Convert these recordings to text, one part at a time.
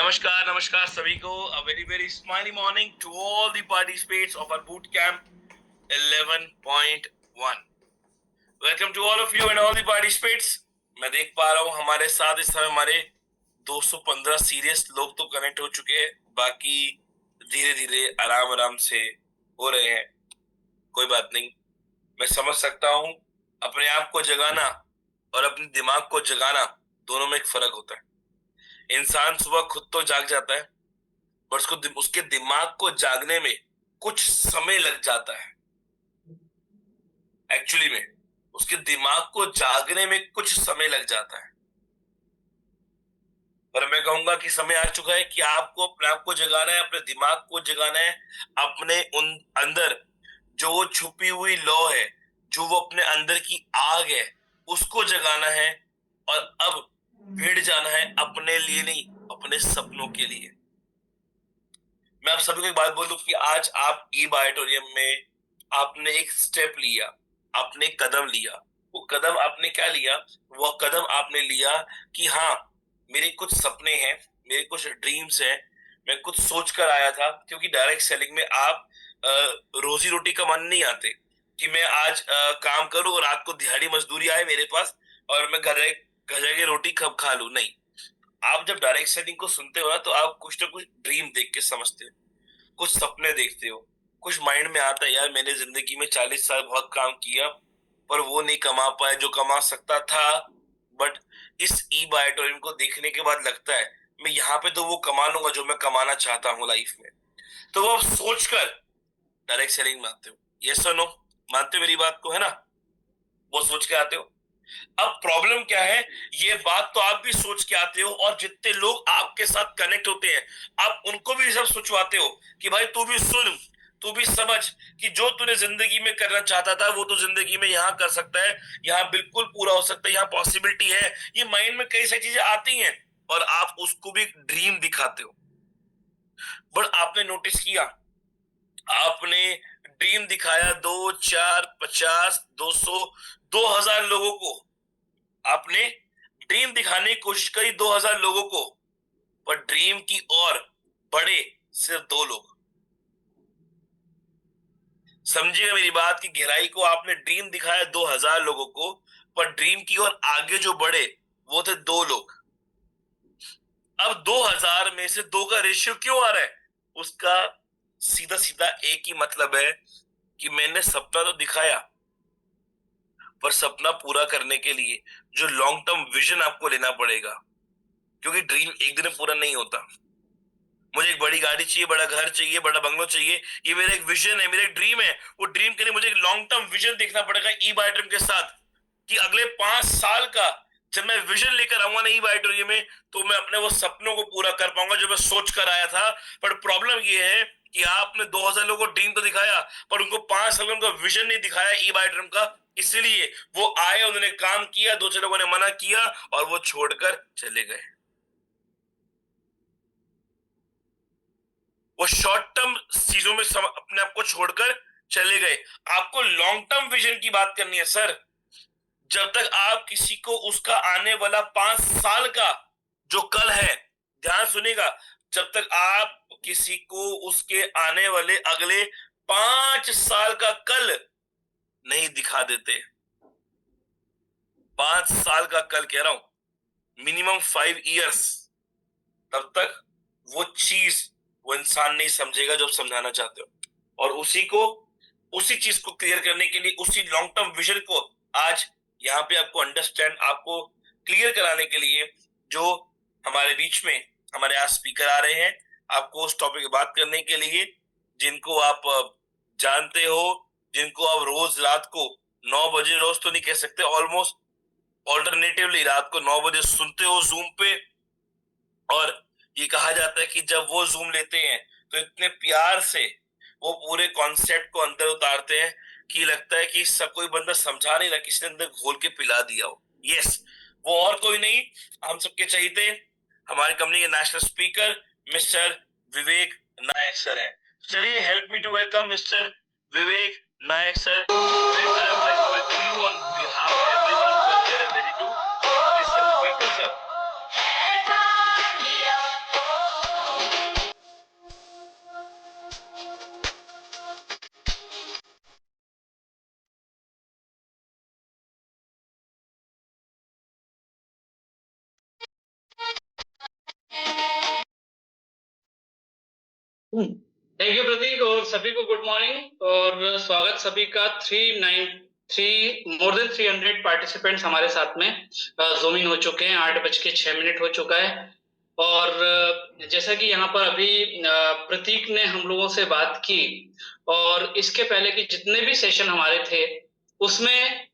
नमस्कार नमस्कार सभी को a very very smiley morning to all the participates of our boot camp 11.1। Welcome to all of you and all the participates. मैं देख पा रहा हूँ हमारे साथ इस समय हमारे 215 सीरियस लोग तो कनेक्ट हो चुके हैं, बाकी धीरे धीरे आराम आराम से हो रहे हैं। कोई बात नहीं, मैं समझ सकता हूँ। अपने आप को जगाना और अपने दिमाग को जगाना दोनों में एक फर्क होता है। इंसान सुबह खुद तो जाग जाता है, पर उसके दिमाग को जागने में कुछ समय लग जाता है। एक्चुअली में उसके दिमाग को जागने में कुछ समय लग जाता है। पर मैं कहूंगा कि समय आ चुका है कि आपको अपने आप को जगाना है, अपने दिमाग को जगाना है। अपने उन अंदर जो छुपी हुई लौ है, जो वो अपने अंदर की आग है, उसको जगाना है। और अब भिड़ जाना है अपने लिए नहीं, अपने सपनों के लिए। मैं आप सभी को एक बात बोलूं कि आज आप ई बायोटोरियम में आपने एक स्टेप लिया, आपने एक कदम लिया। वो कदम आपने क्या लिया? वो कदम आपने लिया कि हाँ, मेरे कुछ सपने हैं, मेरे कुछ ड्रीम्स हैं, मैं कुछ सोच कर आया था। क्योंकि डायरेक्ट सेलिंग में आप रोजी रोटी कमाने नहीं आते कि मैं आज काम करूं और रात को दिहाड़ी मजदूरी आए मेरे पास और मैं घर घर जाके रोटी कब खा लूं। नहीं, आप जब डायरेक्ट सेलिंग को सुनते हो ना, तो आप कुछ ना कुछ ड्रीम देख के समझते हो, कुछ सपने देखते हो, कुछ माइंड में आता है, यार मैंने जिंदगी में 40 साल बहुत काम किया पर वो नहीं कमा पाया जो कमा सकता था। बट इस ई बायोटोरियम को देखने के बाद लगता है मैं यहाँ पे तो वो कमा लूंगा जो मैं कमाना चाहता हूँ लाइफ में। तो वो आप सोचकर डायरेक्ट सेलिंग में आते हो। यस और नो? मानते हो मेरी बात को, है ना? वो सोच के आते हो। अब प्रॉब्लम क्या है? ये बात तो आप भी सोच के आते हो और जितने लोग आपके साथ कनेक्ट होते हैं आप उनको भी सब सोचवाते हो कि भाई तू भी सुन, तू भी समझ कि जो तूने जिंदगी में करना चाहता था वो तो जिंदगी में यहाँ कर सकता है, यहाँ बिल्कुल पूरा हो सकता है, यहाँ पॉसिबिलिटी है। ये माइंड में कई सारी चीजें आती हैं और आप उसको भी ड्रीम दिखाते हो। बट आपने नोटिस किया, आपने ड्रीम दिखाया 2, 4, 50, 200, 2000 लोगों को। आपने ड्रीम दिखाने की कोशिश करी 2000 लोगों को, पर ड्रीम की और बड़े सिर्फ 2 लोग। समझिएगा मेरी बात की गहराई को। आपने ड्रीम दिखाया 2000 लोगों को, पर ड्रीम की और आगे जो बढ़े वो थे 2 लोग। अब 2000 में से 2 का रेशियो क्यों आ रहा है? उसका सीधा सीधा एक ही मतलब है कि मैंने सपना तो दिखाया, पर सपना पूरा करने के लिए जो लॉन्ग टर्म विजन आपको लेना पड़ेगा। क्योंकि ड्रीम एक दिन में पूरा नहीं होता। मुझे एक बड़ी गाड़ी चाहिए, बड़ा घर चाहिए, बड़ा बंगलो चाहिए, ये मेरा एक विजन है, मेरा एक ड्रीम है। वो ड्रीम के लिए मुझे एक लॉन्ग टर्म विजन देखना पड़ेगा ई बायोटोरियम के साथ, कि अगले 5 साल का जब मैं विजन लेकर आऊंगा ना ई बायोटोरियम में, तो मैं अपने वो सपनों को पूरा कर पाऊंगा जो मैं सोच कर आया था। पर प्रॉब्लम ये है कि आपने 2000 लोगों को ड्रीम तो दिखाया, पर उनको 5 साल में उनका विजन नहीं दिखाया ई बायोटोरियम का। इसलिए वो आए, उन्होंने काम किया, 2 4 लोगों ने मना किया और वो छोड़कर चले गए। वो शॉर्ट टर्म चीजों में अपने आप को छोड़कर चले गए। आपको लॉन्ग टर्म विजन की बात करनी है सर। जब तक आप किसी को उसका आने वाला 5 साल का जो कल है, ध्यान सुनिएगा, जब तक आप किसी को उसके आने वाले अगले 5 साल का कल नहीं दिखा देते, 5 साल का कल कह रहा हूं, मिनिमम 5 इयर्स, तब तक वो चीज वो इंसान नहीं समझेगा जो आप समझाना चाहते हो। और उसी चीज को क्लियर करने के लिए, उसी लॉन्ग टर्म विजन को आज यहाँ पे आपको अंडरस्टैंड, आपको क्लियर कराने के लिए जो हमारे बीच में हमारे आज स्पीकर आ रहे हैं, आपको उस टॉपिक पे बात करने के लिए, जिनको आप जानते हो, जिनको आप रोज रात को 9 बजे, रोज तो नहीं कह सकते, ऑलमोस्ट ऑल्टरनेटिवली रात को 9 बजे सुनते हो जूम पे। और ये कहा जाता है कि जब वो जूम लेते हैं तो इतने प्यार से वो पूरे कॉन्सेप्ट को अंदर उतारते हैं कि लगता है कि सब कोई बंदा समझा नहीं रहा, किसी ने अंदर घोल के पिला दिया हो। यस, वो और कोई नहीं, हम सबके चहीते हमारी कंपनी के national speaker Mr Vivek Nayak sir हैं। चलिए, help me to welcome Mr Vivek Nayak sir. Thank you Prateek, और सभी को गुड मॉर्निंग और स्वागत सभी का। 393 मोर देन 300 पार्टिसिपेंट्स हमारे साथ में जूम इन हो चुके हैं। 8:06 हो चुका है। और जैसा कि यहाँ पर अभी प्रतीक ने हम लोगों से बात की, और इसके पहले के जितने भी सेशन हमारे थे उसमें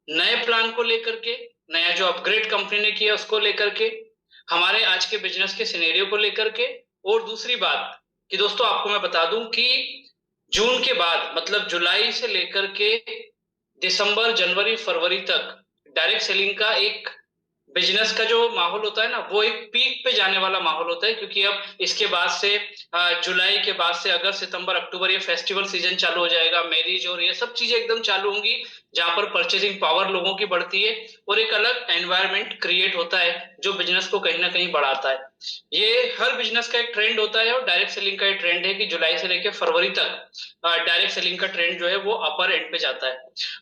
नए प्लान को लेकर के, नया जो अपग्रेड कंपनी ने किया उसको लेकर के, हमारे आज के बिजनेस के सिनेरियो को लेकर के, और दूसरी बात कि दोस्तों आपको मैं बता दूं कि जून के बाद मतलब जुलाई से लेकर के दिसंबर, जनवरी, फरवरी तक डायरेक्ट सेलिंग का एक बिजनेस का जो माहौल होता है ना, वो एक पीक पे जाने वाला माहौल होता है। क्योंकि अब इसके बाद से जुलाई के बाद से अगस्त, सितंबर, अक्टूबर ये फेस्टिवल सीजन चालू हो जाएगा, मैरिज और ये सब चीजें एकदम चालू होंगी, जहां पर परचेसिंग पावर लोगों की बढ़ती है और एक अलग एनवायरनमेंट क्रिएट होता है जो बिजनेस को कहीं ना कहीं बढ़ाता है। ये हर बिजनेस का एक ट्रेंड होता है, और डायरेक्ट सेलिंग का एक ट्रेंड है कि जुलाई से लेकर फरवरी तक डायरेक्ट सेलिंग का ट्रेंड जो है वो अपर एंड पे जाता है।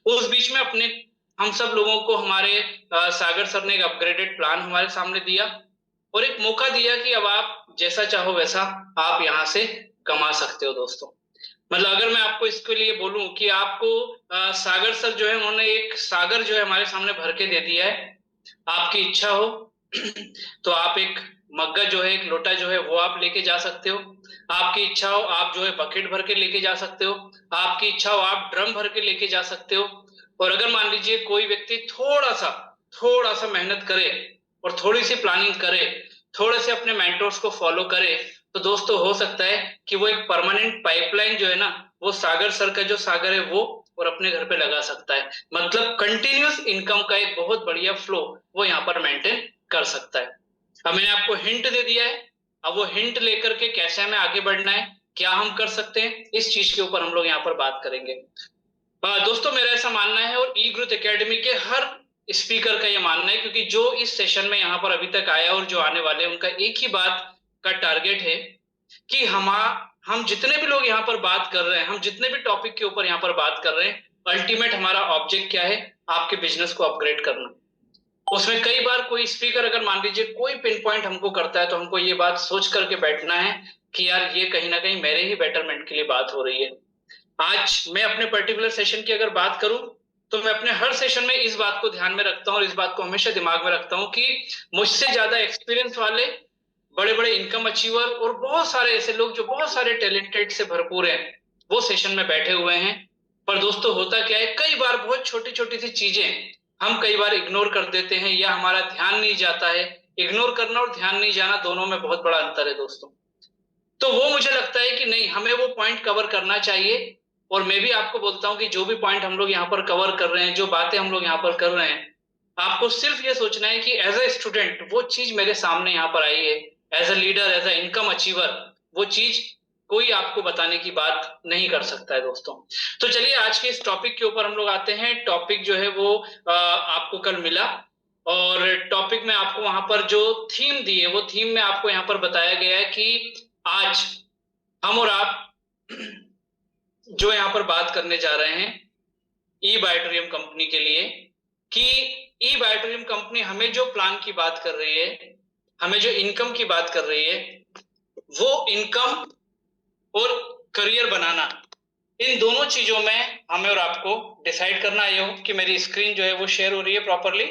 उस बीच में अपने हम सब लोगों को हमारे सागर सर ने एक अपग्रेडेड प्लान हमारे सामने दिया और एक मौका दिया कि अब आप जैसा चाहो वैसा आप यहाँ से कमा सकते हो दोस्तों। मतलब अगर मैं आपको इसके लिए बोलूं कि आपको सागर सर जो है उन्होंने एक सागर जो है हमारे सामने भर के दे दिया है। आपकी इच्छा हो तो आप एक मग्गा जो है, एक लोटा जो है वो आप लेके जा सकते हो। आपकी इच्छा हो आप जो है बकेट भर के लेके जा सकते हो। आपकी इच्छा हो आप ड्रम भर के लेके जा सकते हो। और अगर मान लीजिए कोई व्यक्ति थोड़ा सा मेहनत करे और थोड़ी सी प्लानिंग करे, थोड़े से अपने मेंटोर्स को फॉलो करे, तो दोस्तों हो सकता है कि वो एक परमानेंट पाइपलाइन जो है ना, वो सागर सर का जो सागर है वो और अपने घर पे लगा सकता है। मतलब कंटिन्यूअस इनकम का एक बहुत बढ़िया फ्लो वो यहाँ पर मेंटेन कर सकता है। अब मैंने आपको हिंट दे दिया है, अब वो हिंट लेकर के कैसे हमें आगे बढ़ना है, क्या हम कर सकते हैं, इस चीज के ऊपर हम लोग यहाँ पर बात करेंगे। दोस्तों मेरा ऐसा मानना है और ई ग्रोथ एकेडमी के हर स्पीकर का ये मानना है, क्योंकि जो इस सेशन में यहाँ पर अभी तक आया और जो आने वाले हैं उनका एक ही बात का टारगेट है कि हम जितने भी लोग यहाँ पर बात कर रहे हैं, हम जितने भी टॉपिक के ऊपर यहाँ पर बात कर रहे हैं, अल्टीमेट हमारा ऑब्जेक्ट क्या है, आपके बिजनेस को अपग्रेड करना। उसमें कई बार कोई स्पीकर अगर मान लीजिए कोई पिन पॉइंट हमको करता है, तो हमको ये बात सोच करके बैठना है कि यार ये कहीं ना कहीं मेरे ही बेटरमेंट के लिए बात हो रही है। आज मैं अपने पर्टिकुलर सेशन की अगर बात करूं, तो मैं अपने हर सेशन में इस बात को ध्यान में रखता हूं और इस बात को हमेशा दिमाग में रखता हूं कि मुझसे ज्यादा एक्सपीरियंस वाले बड़े बड़े इनकम अचीवर और बहुत सारे ऐसे लोग जो बहुत सारे टैलेंटेड से भरपूर हैं, वो सेशन में बैठे हुए हैं। पर दोस्तों होता क्या है, कई बार बहुत छोटी छोटी सी चीजें हम कई बार इग्नोर कर देते हैं या हमारा ध्यान नहीं जाता है। इग्नोर करना और ध्यान नहीं जाना दोनों में बहुत बड़ा अंतर है दोस्तों। तो वो मुझे लगता है कि नहीं, हमें वो पॉइंट कवर करना चाहिए। और मैं भी आपको बोलता हूं कि जो भी पॉइंट हम लोग यहाँ पर कवर कर रहे हैं, जो बातें हम लोग यहाँ पर कर रहे हैं, आपको सिर्फ ये सोचना है कि एज ए स्टूडेंट वो चीज मेरे सामने यहाँ पर आई है, as a leader, as a income achiever वो चीज कोई आपको बताने की बात नहीं कर सकता है दोस्तों। तो चलिए आज के इस टॉपिक के ऊपर हम लोग आते हैं। टॉपिक जो है वो आपको कल मिला, और टॉपिक में आपको वहां पर जो थीम दी है, वो थीम में आपको यहाँ पर बताया गया है कि आज हम और आप जो यहाँ पर बात करने जा रहे हैं ई बायोटेरियम कंपनी के लिए, कि ई बायोटेरियम कंपनी हमें जो प्लान की बात कर रही है, हमें जो इनकम की बात कर रही है, वो इनकम और करियर बनाना, इन दोनों चीजों में हमें और आपको डिसाइड करना। ये हो कि मेरी स्क्रीन जो है वो शेयर हो रही है प्रॉपरली।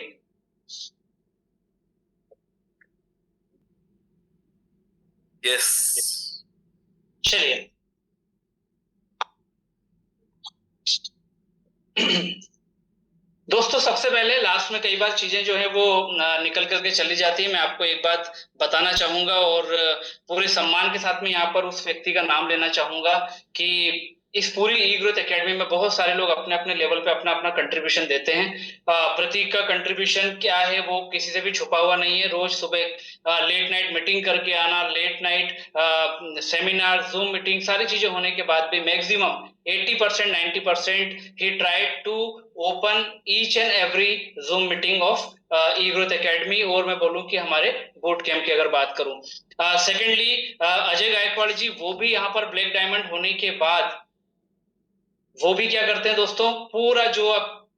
यस। चलिए दोस्तों, सबसे पहले लास्ट में कई बार चीजें जो है वो निकल करके चली जाती है। मैं आपको एक बात बताना चाहूंगा और पूरे सम्मान के साथ में यहाँ पर उस व्यक्ति का नाम लेना चाहूंगा कि इस पूरी ई ग्रोथ एकेडमी में बहुत सारे लोग अपने अपने लेवल पे अपना अपना कंट्रीब्यूशन देते हैं। प्रतीक का कंट्रीब्यूशन क्या है वो किसी से भी छुपा हुआ नहीं है। रोज सुबह लेट नाइट मीटिंग करके आना, late night seminar, Zoom meeting, सारी चीजें होने के बाद भी मैक्सिमम 80% 90% ही tried to open each and every Zoom meeting of E growth academy. और मैं बोलूं कि हमारे बूट कैंप की अगर बात करूं, सेकेंडली अजय गायकवाड़ जी, वो भी यहाँ पर ब्लैक डायमंड होने के बाद वो भी क्या करते हैं दोस्तों, पूरा जो अब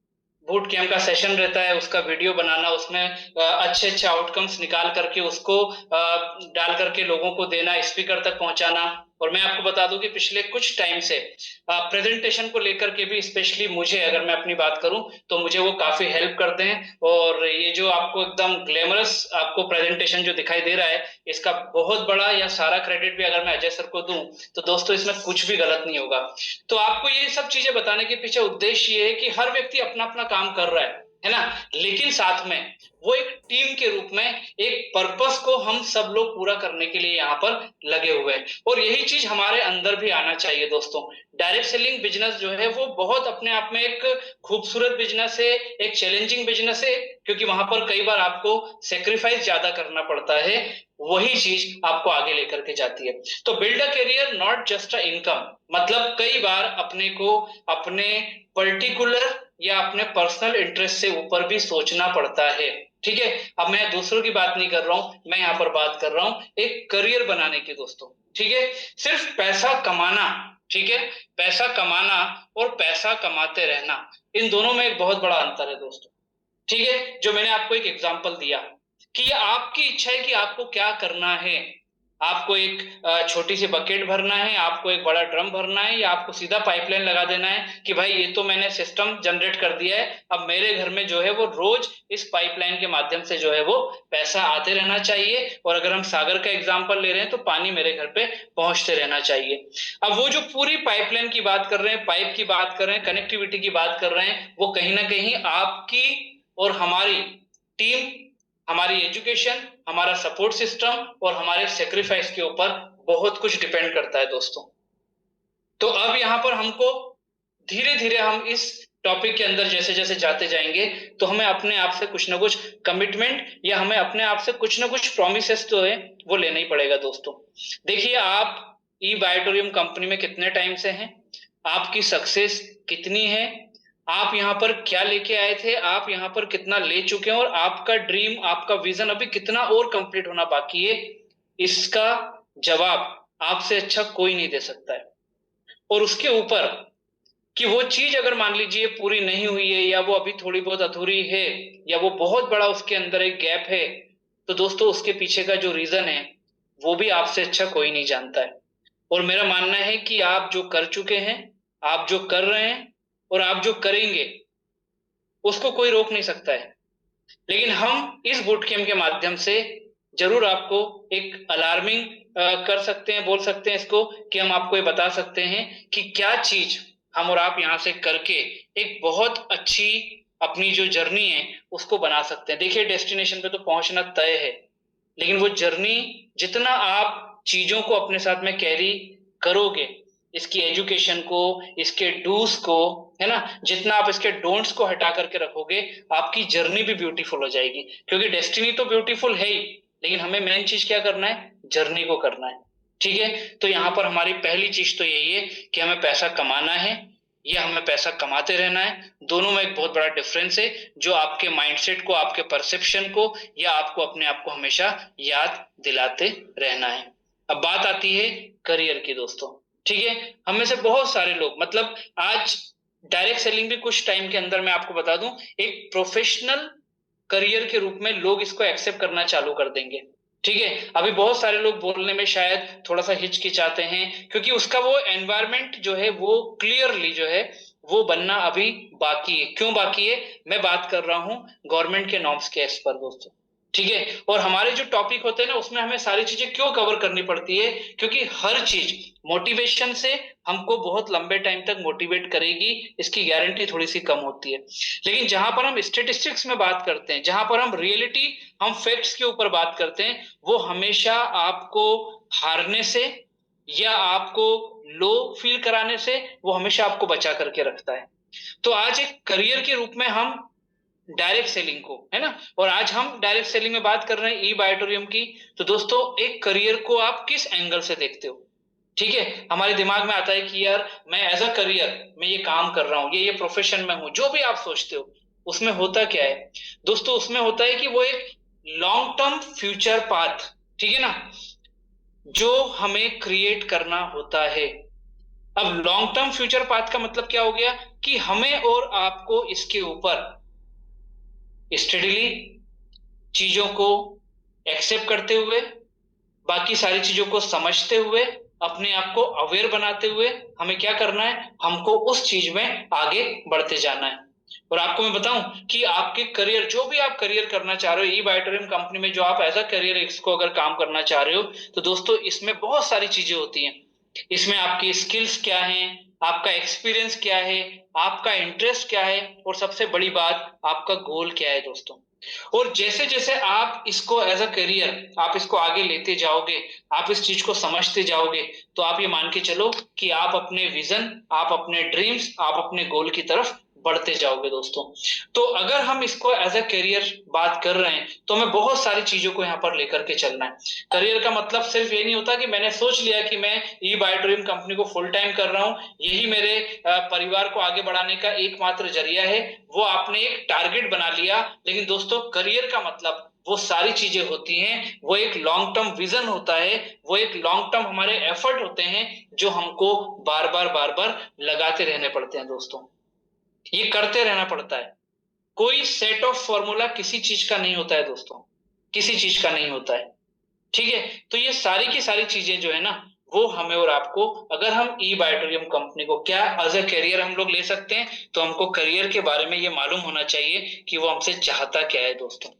बूट कैंप का सेशन रहता है उसका वीडियो बनाना, उसमें अच्छे अच्छे आउटकम्स निकाल करके उसको डाल करके लोगों को देना, स्पीकर तक पहुंचाना। और मैं आपको बता दूं कि पिछले कुछ टाइम से प्रेजेंटेशन को लेकर के भी स्पेशली मुझे, अगर मैं अपनी बात करूं तो मुझे वो काफी हेल्प करते हैं। और ये जो आपको एकदम ग्लैमरस आपको प्रेजेंटेशन जो दिखाई दे रहा है, इसका बहुत बड़ा या सारा क्रेडिट भी अगर मैं अजय सर को दूं तो दोस्तों इसमें कुछ भी गलत नहीं होगा। तो आपको ये सब चीजें बताने के पीछे उद्देश्य ये है कि हर व्यक्ति अपना अपना काम कर रहा है ना, लेकिन साथ में वो एक टीम के रूप में एक पर्पस को हम सब लोग पूरा करने के लिए यहाँ पर लगे हुए हैं। और यही चीज हमारे अंदर भी आना चाहिए दोस्तों। डायरेक्ट सेलिंग बिजनेस जो है वो बहुत अपने आप में एक खूबसूरत बिजनेस है, एक चैलेंजिंग बिजनेस है, क्योंकि वहां पर कई बार आपको सेक्रीफाइस ज्यादा करना पड़ता है। वही चीज आपको आगे लेकर के जाती है। तो build a career not just a income, मतलब कई बार अपने को अपने पर्टिकुलर या अपने पर्सनल इंटरेस्ट से ऊपर भी सोचना पड़ता है। ठीक है, अब मैं दूसरों की बात नहीं कर रहा हूं, मैं यहाँ पर बात कर रहा हूं एक करियर बनाने की दोस्तों। ठीक है, सिर्फ पैसा कमाना, ठीक है, पैसा कमाना और पैसा कमाते रहना, इन दोनों में एक बहुत बड़ा अंतर है दोस्तों। ठीक है, जो मैंने आपको एक एग्जांपल दिया कि ये आपकी इच्छा है कि आपको क्या करना है। आपको एक छोटी सी बकेट भरना है, आपको एक बड़ा ड्रम भरना है, या आपको सीधा पाइपलाइन लगा देना है कि भाई ये तो मैंने सिस्टम जनरेट कर दिया है, अब मेरे घर में जो है वो रोज इस पाइपलाइन के माध्यम से जो है वो पैसा आते रहना चाहिए। और अगर हम सागर का एग्जांपल ले रहे हैं तो पानी मेरे घर पे पहुंचते रहना चाहिए। अब वो जो पूरी पाइपलाइन की बात कर रहे हैं, पाइप की बात कर रहे हैं, कनेक्टिविटी की बात कर रहे हैं, वो कहीं ना कहीं आपकी और हमारी टीम, हमारी एजुकेशन, हमारा सपोर्ट सिस्टम और हमारे सेक्रीफाइस के ऊपर बहुत कुछ डिपेंड करता है दोस्तों। तो अब यहां पर हमको धीरे धीरे हम इस टॉपिक के अंदर जैसे जैसे जाते जाएंगे तो हमें अपने आप से कुछ ना कुछ कमिटमेंट या हमें अपने आप से कुछ ना कुछ प्रोमिसेस जो है वो लेना ही पड़ेगा दोस्तों। देखिए, आप ई बायोटोरियम कंपनी में कितने टाइम से हैं, आपकी सक्सेस कितनी है, आप यहाँ पर क्या लेके आए थे, आप यहाँ पर कितना ले चुके हैं, और आपका ड्रीम, आपका विजन अभी कितना और कंप्लीट होना बाकी है, इसका जवाब आपसे अच्छा कोई नहीं दे सकता है। और उसके ऊपर कि वो चीज अगर मान लीजिए पूरी नहीं हुई है, या वो अभी थोड़ी बहुत अधूरी है, या वो बहुत बड़ा उसके अंदर एक गैप है, तो दोस्तों उसके पीछे का जो रीजन है वो भी आपसे अच्छा कोई नहीं जानता है। और मेरा मानना है कि आप जो कर चुके हैं, आप जो कर रहे हैं और आप जो करेंगे, उसको कोई रोक नहीं सकता है। लेकिन हम इस बूट कैंप के माध्यम से जरूर आपको एक अलार्मिंग कर सकते हैं, बोल सकते हैं इसको, कि हम आपको ये बता सकते हैं कि क्या चीज हम और आप यहाँ से करके एक बहुत अच्छी अपनी जो जर्नी है उसको बना सकते हैं। देखिए, डेस्टिनेशन पे तो पहुंचना तय है, लेकिन वो जर्नी जितना आप चीजों को अपने साथ में कैरी करोगे, इसकी एजुकेशन को, इसके डूस को, है ना, जितना आप इसके डोंट्स को हटा करके रखोगे, आपकी जर्नी भी ब्यूटीफुल हो जाएगी। क्योंकि डेस्टिनी तो ब्यूटीफुल है ही, लेकिन हमें मेन चीज क्या करना है, जर्नी को करना है। ठीक है, तो यहाँ पर हमारी पहली चीज तो यही है कि हमें पैसा कमाना है या हमें पैसा कमाते रहना है। दोनों में एक बहुत बड़ा डिफरेंस है, जो आपके माइंडसेट को, आपके परसेप्शन को या आपको अपने आप को हमेशा याद दिलाते रहना है। अब बात आती है करियर की दोस्तों। ठीक है, हम में से बहुत सारे लोग, मतलब आज डायरेक्ट सेलिंग भी कुछ टाइम के अंदर, मैं आपको बता दूं, एक प्रोफेशनल करियर के रूप में लोग इसको एक्सेप्ट करना चालू कर देंगे। ठीक है, अभी बहुत सारे लोग बोलने में शायद थोड़ा सा हिचकिचाते हैं, क्योंकि उसका वो एनवायरमेंट जो है वो क्लियरली जो है वो बनना अभी बाकी है। क्यों बाकी है? मैं बात कर रहा हूं गवर्नमेंट के नॉर्म्स के एज पर दोस्तों। ठीक है, और हमारे जो टॉपिक होते हैं ना, उसमें हमें सारी चीजें क्यों कवर करनी पड़ती है, क्योंकि हर चीज मोटिवेशन से हमको बहुत लंबे टाइम तक मोटिवेट करेगी, इसकी गारंटी थोड़ी सी कम होती है। लेकिन जहां पर हम स्टेटिस्टिक्स में बात करते हैं, जहां पर हम रियलिटी, हम फैक्ट्स के ऊपर बात करते हैं, वो हमेशा आपको हारने से या आपको लो फील कराने से वो हमेशा आपको बचा करके रखता है। तो आज एक करियर के रूप में हम डायरेक्ट सेलिंग को, है ना, और आज हम डायरेक्ट सेलिंग में बात कर रहे हैं ई बायोटोरियम की। तो दोस्तों, एक करियर को आप किस एंगल से देखते हो? ठीक है, हमारे दिमाग में आता है कि यार मैं एज अ करियर मैं ये काम कर रहा हूँ, ये प्रोफेशन में हूँ, जो भी आप सोचते हो। उसमें होता क्या है दोस्तों? उसमें होता है कि वो एक लॉन्ग टर्म फ्यूचर पाथ, ठीक है ना, जो हमें क्रिएट करना होता है। अब लॉन्ग टर्म फ्यूचर पाथ का मतलब क्या हो गया कि हमें और आपको इसके ऊपर स्टडीली चीजों को एक्सेप्ट करते हुए, बाकी सारी चीजों को समझते हुए अपने आप को अवेयर बनाते हुए हमें क्या करना है, हमको उस चीज में आगे बढ़ते जाना है। और आपको मैं बताऊं कि आपके करियर, जो भी आप करियर करना चाह रहे हो, ई बायोटोरियम कंपनी में जो आप एज अ करियर इसको अगर काम करना चाह रहे हो, तो दोस्तों इसमें बहुत सारी चीजें होती हैं। इसमें आपकी स्किल्स क्या हैं, आपका एक्सपीरियंस क्या है, आपका इंटरेस्ट क्या है, और सबसे बड़ी बात आपका गोल क्या है दोस्तों। और जैसे जैसे आप इसको एज अ करियर आप इसको आगे लेते जाओगे, आप इस चीज को समझते जाओगे, तो आप ये मान के चलो कि आप अपने विजन, आप अपने ड्रीम्स, आप अपने गोल की तरफ बढ़ते जाओगे दोस्तों। तो अगर हम इसको एज अ करियर बात कर रहे हैं, तो हमें बहुत सारी चीजों को यहाँ पर लेकर के चलना है। करियर का मतलब सिर्फ ये नहीं होता कि मैंने सोच लिया कि मैं ई बायोटोरियम कंपनी को फुल टाइम कर रहा हूँ, यही मेरे परिवार को आगे बढ़ाने का एकमात्र जरिया है, वो आपने एक टारगेट बना लिया। लेकिन दोस्तों करियर का मतलब वो सारी चीजें होती हैं, वो एक लॉन्ग टर्म विजन होता है, वो एक लॉन्ग टर्म हमारे एफर्ट होते हैं जो हमको बार बार लगाते रहने पड़ते हैं दोस्तों। ये करते रहना पड़ता है। कोई सेट ऑफ फॉर्मूला किसी चीज का नहीं होता है दोस्तों, किसी चीज का नहीं होता है। ठीक है, तो ये सारी की सारी चीजें जो है ना, वो हमें और आपको, अगर हम ई बायोटोरियम कंपनी को क्या एज अ करियर हम लोग ले सकते हैं, तो हमको करियर के बारे में ये मालूम होना चाहिए कि वो हमसे चाहता क्या है दोस्तों।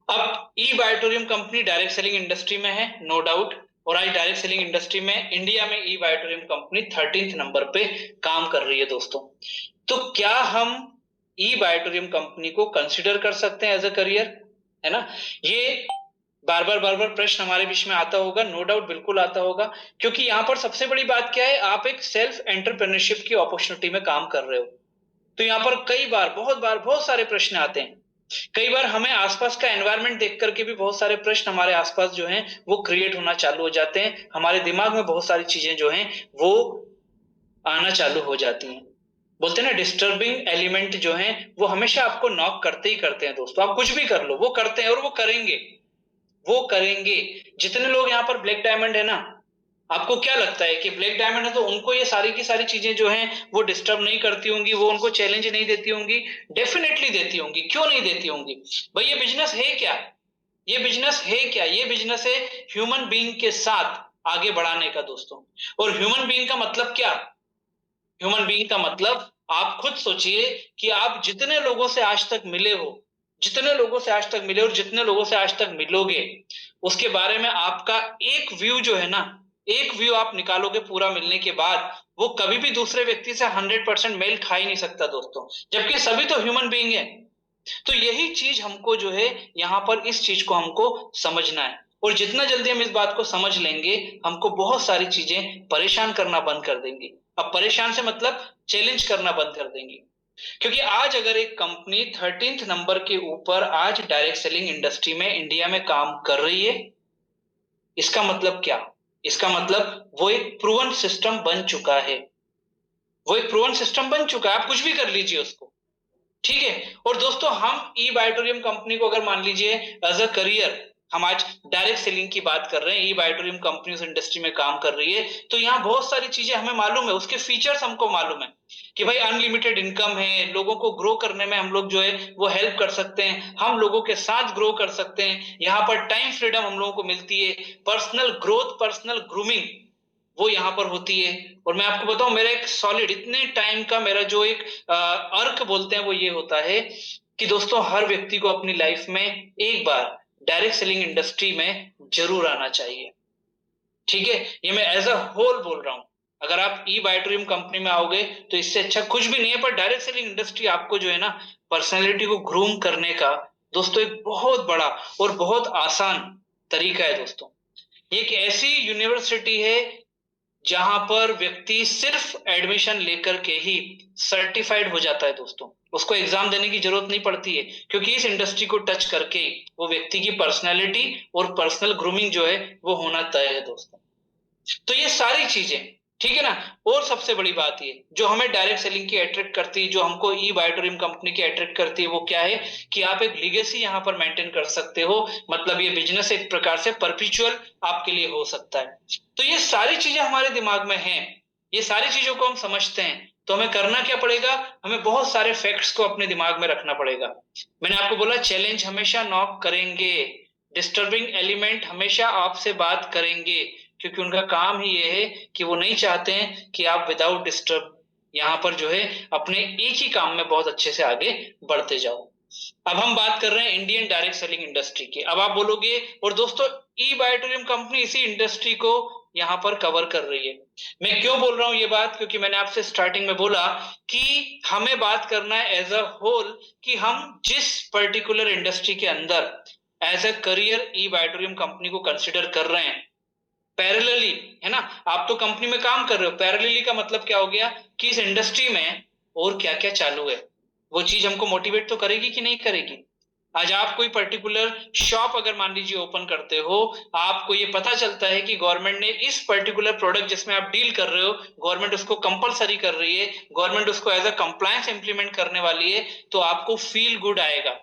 अब ई बायोटोरियम कंपनी डायरेक्ट सेलिंग इंडस्ट्री में है, नो डाउट, और आज डायरेक्ट सेलिंग इंडस्ट्री में इंडिया में ई बायोटोरियम कंपनी 13th नंबर पे काम कर रही है दोस्तों। तो क्या हम ई बायोटोरियम कंपनी को कंसिडर कर सकते हैं एज अ करियर, है ना? ये बार बार प्रश्न हमारे बीच में आता होगा, नो डाउट बिल्कुल आता होगा, क्योंकि यहाँ पर सबसे बड़ी बात क्या है, आप एक सेल्फ एंटरप्रेन्योरशिप की अपॉर्चुनिटी में काम कर रहे हो। तो यहाँ पर कई बार बहुत सारे प्रश्न आते हैं। कई बार हमें आसपास का एनवायरनमेंट देख करके भी बहुत सारे प्रश्न हमारे आसपास जो हैं वो क्रिएट होना चालू हो जाते हैं, हमारे दिमाग में बहुत सारी चीजें जो हैं वो आना चालू हो जाती हैं। बोलते हैं ना, डिस्टर्बिंग एलिमेंट जो हैं वो हमेशा आपको नॉक करते ही करते हैं दोस्तों। आप कुछ भी कर लो, वो करते हैं और वो करेंगे, वो करेंगे। जितने लोग यहाँ पर ब्लैक डायमंड है ना, आपको क्या लगता है कि ब्लैक डायमंड है तो उनको ये सारी की सारी चीजें जो हैं वो डिस्टर्ब नहीं करती होंगी, वो उनको चैलेंज नहीं देती होंगी? डेफिनेटली देती होंगी, क्यों नहीं देती होंगी भाई? ये बिजनेस है क्या, ये बिजनेस है क्या? ये बिजनेस है ह्यूमन बीइंग के साथ आगे बढ़ाने का दोस्तों। और ह्यूमन बीइंग का मतलब क्या? ह्यूमन बीइंग का मतलब आप खुद सोचिए कि आप जितने लोगों से आज तक मिले हो, जितने लोगों से आज तक मिले और जितने लोगों से आज तक मिलोगे, उसके बारे में आपका एक व्यू जो है ना, एक व्यू आप निकालोगे पूरा मिलने के बाद, वो कभी भी दूसरे व्यक्ति से 100% मेल खा ही नहीं सकता दोस्तों, जबकि सभी तो ह्यूमन बीइंग है। तो यही चीज हमको जो है यहाँ पर इस चीज को हमको समझना है, और जितना जल्दी हम इस बात को समझ लेंगे, हमको बहुत सारी चीजें परेशान करना बंद कर देंगी। अब परेशान से मतलब चैलेंज करना बंद कर देंगी। क्योंकि आज अगर एक कंपनी 13th नंबर के ऊपर आज डायरेक्ट सेलिंग इंडस्ट्री में इंडिया में काम कर रही है, इसका मतलब क्या? इसका मतलब वो एक प्रूवन सिस्टम बन चुका है, वो एक प्रूवन सिस्टम बन चुका है। आप कुछ भी कर लीजिए उसको, ठीक है। और दोस्तों हम ई बायोटोरियम कंपनी को अगर मान लीजिए एज अ करियर, हम आज डायरेक्ट सेलिंग की बात कर रहे हैं, ई बायोटोरियम कंपनी उस इंडस्ट्री में काम कर रही है, तो यहाँ बहुत सारी चीजें हमें मालूम है, उसके फीचर्स हमको मालूम है कि भाई अनलिमिटेड इनकम है, लोगों को ग्रो करने में हम लोग जो है वो हेल्प कर सकते हैं, हम लोगों के साथ ग्रो कर सकते हैं, यहाँ पर टाइम फ्रीडम हम लोगों को मिलती है, पर्सनल ग्रोथ, पर्सनल ग्रूमिंग वो यहाँ पर होती है। और मैं आपको बताऊं, मेरा एक सॉलिड इतने टाइम का मेरा जो एक अर्क बोलते हैं वो ये होता है कि दोस्तों हर व्यक्ति को अपनी लाइफ में एक बार डायरेक्ट सेलिंग इंडस्ट्री में जरूर आना चाहिए, ठीक है। ये मैं एज अ होल बोल रहा हूं। अगर आप ई बायोटोरियम कंपनी में आओगे तो इससे अच्छा कुछ भी नहीं है, पर डायरेक्ट सेलिंग इंडस्ट्री आपको जो है ना पर्सनैलिटी को ग्रूम करने का दोस्तों एक बहुत बड़ा और बहुत आसान तरीका है दोस्तों। ये एक ऐसी यूनिवर्सिटी है जहां पर व्यक्ति सिर्फ एडमिशन लेकर के ही सर्टिफाइड हो जाता है दोस्तों, उसको एग्जाम देने की जरूरत नहीं पड़ती है, क्योंकि इस इंडस्ट्री को टच करके वो व्यक्ति की पर्सनैलिटी और पर्सनल ग्रूमिंग जो है वो होना तय है दोस्तों। तो ये सारी चीजें, ठीक है ना। और सबसे बड़ी बात ये जो हमें डायरेक्ट सेलिंग की अट्रैक्ट करती है, जो हमको ई बायोटोरियम कंपनी की अट्रैक्ट करती है, वो क्या है कि आप एक लीगेसी यहाँ पर मेंटेन कर सकते हो। मतलब ये बिजनेस एक प्रकार से परपिचुअल आपके लिए हो सकता है। तो ये सारी चीजें हमारे दिमाग में हैं, ये सारी चीजों को हम समझते हैं, तो हमें करना क्या पड़ेगा? हमें बहुत सारे फैक्ट्स को अपने दिमाग में रखना पड़ेगा। मैंने आपको बोला चैलेंज हमेशा नॉक करेंगे, डिस्टर्बिंग एलिमेंट हमेशा आपसे बात करेंगे, क्योंकि उनका काम ही ये है कि वो नहीं चाहते हैं कि आप विदाउट डिस्टर्ब यहाँ पर जो है अपने एक ही काम में बहुत अच्छे से आगे बढ़ते जाओ। अब हम बात कर रहे हैं इंडियन डायरेक्ट सेलिंग इंडस्ट्री की। अब आप बोलोगे, और दोस्तों ई बायोटोरियम कंपनी इसी इंडस्ट्री को यहाँ पर कवर कर रही है। मैं क्यों बोल रहा हूं ये बात, क्योंकि मैंने आपसे स्टार्टिंग में बोला कि हमें बात करना है एज अ होल, कि हम जिस पर्टिकुलर इंडस्ट्री के अंदर एज अ करियर ई बायोटोरियम कंपनी को कंसिडर कर रहे हैं पैरेलली, है ना। आप तो कंपनी में काम कर रहे हो, पैरेलली का मतलब क्या हो गया कि इस इंडस्ट्री में और क्या क्या चालू है, वो चीज हमको मोटिवेट तो करेगी कि नहीं करेगी। आज आप कोई पर्टिकुलर शॉप अगर मान लीजिए ओपन करते हो, आपको ये पता चलता है कि गवर्नमेंट ने इस पर्टिकुलर प्रोडक्ट जिसमें आप डील कर रहे हो, गवर्नमेंट उसको कंपलसरी कर रही है, गवर्नमेंट उसको एज अ कंप्लायंस इंप्लीमेंट करने वाली है, तो आपको फील गुड आएगा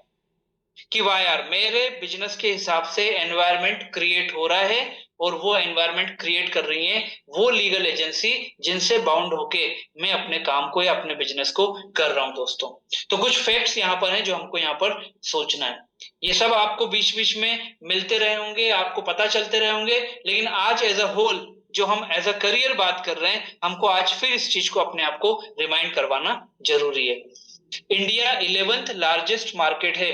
कि वाह यार, मेरे बिजनेस के हिसाब से एनवायरनमेंट क्रिएट हो रहा है, और वो एनवायरनमेंट क्रिएट कर रही है वो लीगल एजेंसी जिनसे बाउंड होके मैं अपने काम को या अपने बिजनेस को कर रहा हूं दोस्तों। तो कुछ फैक्ट्स यहाँ पर हैं जो हमको यहाँ पर सोचना है। ये सब आपको बीच बीच में मिलते रहे होंगे, आपको पता चलते रहे होंगे, लेकिन आज एज अ होल जो हम एज अ करियर बात कर रहे हैं, हमको आज फिर इस चीज को अपने आप को रिमाइंड करवाना जरूरी है। इंडिया 11th लार्जेस्ट मार्केट है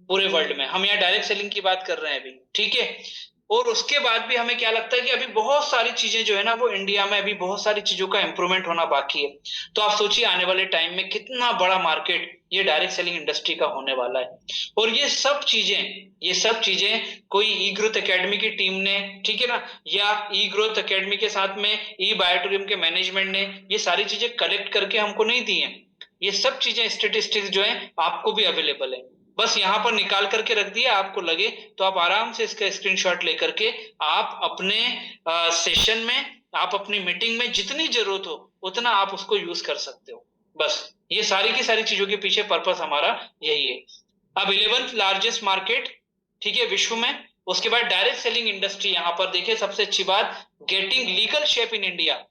पूरे वर्ल्ड में। हम यहाँ डायरेक्ट सेलिंग की बात कर रहे हैं अभी, ठीक है। और उसके बाद भी हमें क्या लगता है कि अभी बहुत सारी चीजें जो है ना, वो इंडिया में अभी बहुत सारी चीजों का इंप्रूवमेंट होना बाकी है। तो आप सोचिए आने वाले टाइम में कितना बड़ा मार्केट ये डायरेक्ट सेलिंग इंडस्ट्री का होने वाला है। और ये सब चीजें कोई ई ग्रोथ एकेडमी की टीम ने, ठीक है ना, या ई ग्रोथ एकेडमी के साथ में ई बायोटोरियम के मैनेजमेंट ने ये सारी चीजें कलेक्ट करके हमको नहीं दी है। ये सब चीजें स्टेटिस्टिक्स जो है आपको भी अवेलेबल है, बस यहाँ पर निकाल करके रख दिया। आपको लगे तो आप आराम से इसका स्क्रीनशॉट लेकर के आप अपने सेशन में, आप अपनी मीटिंग में जितनी जरूरत हो उतना आप उसको यूज कर सकते हो। बस ये सारी की सारी चीजों के पीछे पर्पस हमारा यही है। अब 11th लार्जेस्ट मार्केट, ठीक है, विश्व में। उसके बाद डायरेक्ट सेलिंग इंडस्ट्री, यहाँ पर देखिए सबसे अच्छी बात, getting legal shape in India.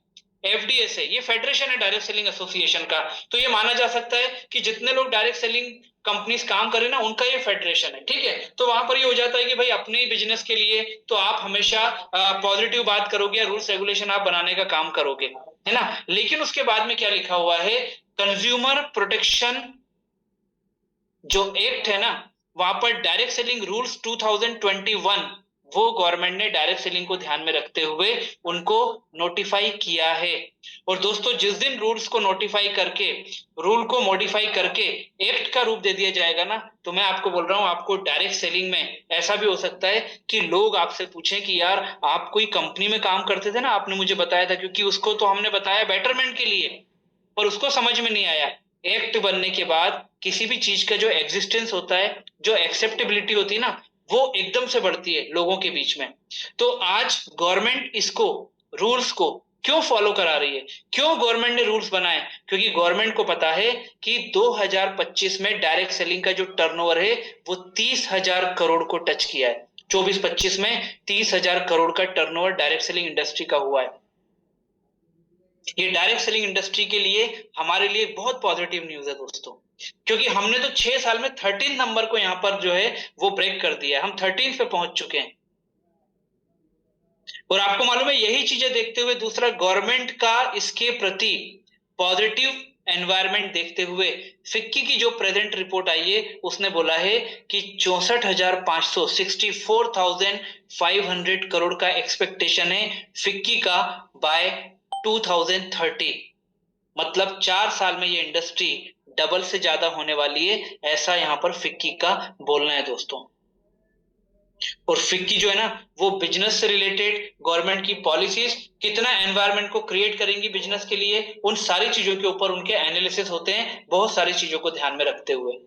FDS है, ये फेडरेशन है डायरेक्ट सेलिंग एसोसिएशन का। तो ये माना जा सकता है कि जितने लोग डायरेक्ट सेलिंग कंपनीज काम करें ना, उनका ये फेडरेशन है, ठीक है। तो वहां पर ये हो जाता है कि भाई अपने ही बिजनेस के लिए तो आप हमेशा पॉजिटिव बात करोगे, रूल्स रेगुलेशन आप बनाने का काम करोगे, है ना। लेकिन उसके बाद में क्या लिखा हुआ है, कंज्यूमर प्रोटेक्शन जो एक्ट है ना, वहां पर डायरेक्ट सेलिंग रूल्स 2021 वो गवर्नमेंट ने डायरेक्ट सेलिंग को ध्यान में रखते हुए उनको नोटिफाई किया है। और दोस्तों जिस दिन रूल्स को नोटिफाई करके, रूल को मॉडिफाई करके एक्ट का रूप दे दिया जाएगा ना, तो मैं आपको बोल रहा हूं, आपको डायरेक्ट सेलिंग में ऐसा भी हो सकता है कि लोग आपसे पूछें कि यार आप कोई कंपनी में काम करते थे ना, आपने मुझे बताया था, क्योंकि उसको तो हमने बताया बेटरमेंट के लिए, पर उसको समझ में नहीं आया। एक्ट बनने के बाद किसी भी चीज का जो एग्जिस्टेंस होता है, जो एक्सेप्टेबिलिटी होती है ना, वो एकदम से बढ़ती है लोगों के बीच में। तो आज गवर्नमेंट इसको, रूल्स को क्यों फॉलो करा रही है, क्यों गवर्नमेंट ने रूल्स बनाए, क्योंकि गवर्नमेंट को पता है कि 2025 में डायरेक्ट सेलिंग का जो टर्नओवर है वो 30,000 करोड़ को टच किया है। 24-25 में 30,000 करोड़ का टर्नओवर डायरेक्ट सेलिंग इंडस्ट्री का हुआ है। ये डायरेक्ट सेलिंग इंडस्ट्री के लिए, हमारे लिए बहुत पॉजिटिव न्यूज है दोस्तों, क्योंकि हमने तो 6 साल में 13 नंबर को यहाँ पर जो है वो ब्रेक कर दिया, हम 13 पे पहुंच चुके हैं। और आपको मालूम है, यही चीजें देखते हुए दूसरा गवर्नमेंट का इसके प्रति पॉजिटिव एनवायरनमेंट देखते हुए फिक्की की जो प्रेजेंट रिपोर्ट आई है, उसने बोला है कि 64,500 64,500 करोड़ का एक्सपेक्टेशन है फिक्की का बाय 2030। मतलब 4 साल में ये इंडस्ट्री डबल से ज्यादा होने वाली है, ऐसा यहाँ पर फिक्की का बोलना है दोस्तों। और फिक्की जो है ना, वो बिजनेस से रिलेटेड गवर्नमेंट की पॉलिसीज कितना एनवायरनमेंट को क्रिएट करेंगी बिजनेस के लिए, उन सारी चीजों के ऊपर उनके एनालिसिस होते हैं, बहुत सारी चीजों को ध्यान में रखते हुए।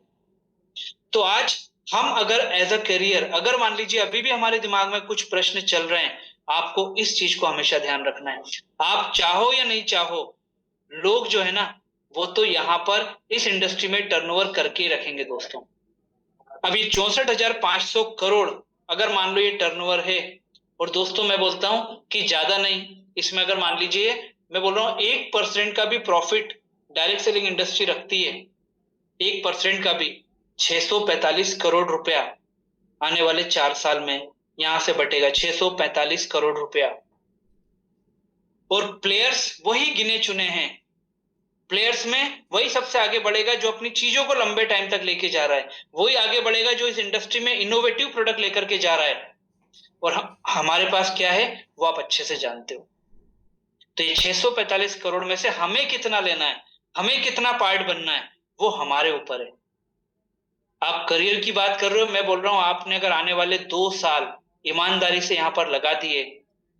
तो आज हम अगर एज अ करियर, अगर मान लीजिए अभी भी हमारे दिमाग में कुछ प्रश्न चल रहे हैं, आपको इस चीज को हमेशा ध्यान रखना है। आप चाहो या नहीं चाहो, लोग जो है ना, वो तो यहाँ पर इस इंडस्ट्री में टर्नओवर करके ही रखेंगे दोस्तों। अभी 64,500 करोड़ अगर मान लो ये टर्नओवर है, और दोस्तों मैं बोलता हूं कि ज्यादा नहीं, इसमें अगर मान लीजिए, मैं बोल रहा हूं 1% का भी प्रॉफिट डायरेक्ट सेलिंग इंडस्ट्री रखती है, 1% का भी 645 करोड़ रुपया आने वाले 4 साल में यहां से बटेगा, 645 करोड़ रुपया। और प्लेयर्स वही गिने चुने हैं। प्लेयर्स में वही सबसे आगे बढ़ेगा जो अपनी चीजों को लंबे टाइम तक लेके जा रहा है, वही आगे बढ़ेगा जो इस इंडस्ट्री में इनोवेटिव प्रोडक्ट लेकर के जा रहा है। और हमारे पास क्या है वो आप अच्छे से जानते हो। तो ये 645 करोड़ में से हमें कितना लेना है, हमें कितना पार्ट बनना है, वो हमारे ऊपर है। आप करियर की बात कर रहे हो, मैं बोल रहा हूं आपने अगर आने वाले 2 साल ईमानदारी से यहां पर लगा दिए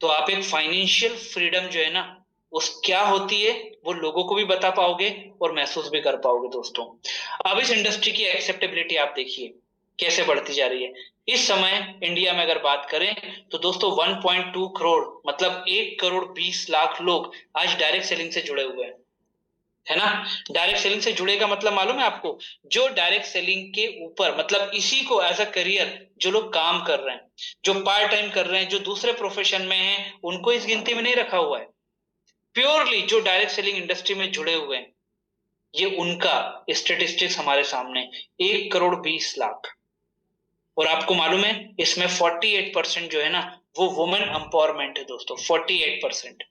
तो आप एक फाइनेंशियल फ्रीडम जो है ना उस क्या होती है वो लोगों को भी बता पाओगे और महसूस भी कर पाओगे दोस्तों। अब इस इंडस्ट्री की एक्सेप्टेबिलिटी आप देखिए कैसे बढ़ती जा रही है। इस समय इंडिया में अगर बात करें तो दोस्तों 1.2 करोड़ मतलब 1 करोड़ 20 लाख लोग आज डायरेक्ट सेलिंग से जुड़े हुए हैं, है ना। डायरेक्ट सेलिंग से जुड़े का मतलब मालूम है आपको, जो डायरेक्ट सेलिंग के ऊपर मतलब इसी को एज अ करियर जो लोग काम कर रहे हैं, जो पार्ट टाइम कर रहे हैं, जो दूसरे प्रोफेशन में हैं, उनको इस गिनती में नहीं रखा हुआ है। प्योरली जो डायरेक्ट सेलिंग इंडस्ट्री में जुड़े हुए हैं ये उनका स्टेटिस्टिक्स हमारे सामने 1 करोड़ 20 लाख। और आपको मालूम है इसमें 48% जो है ना वो वुमेन एम्पावरमेंट है दोस्तों, 48%।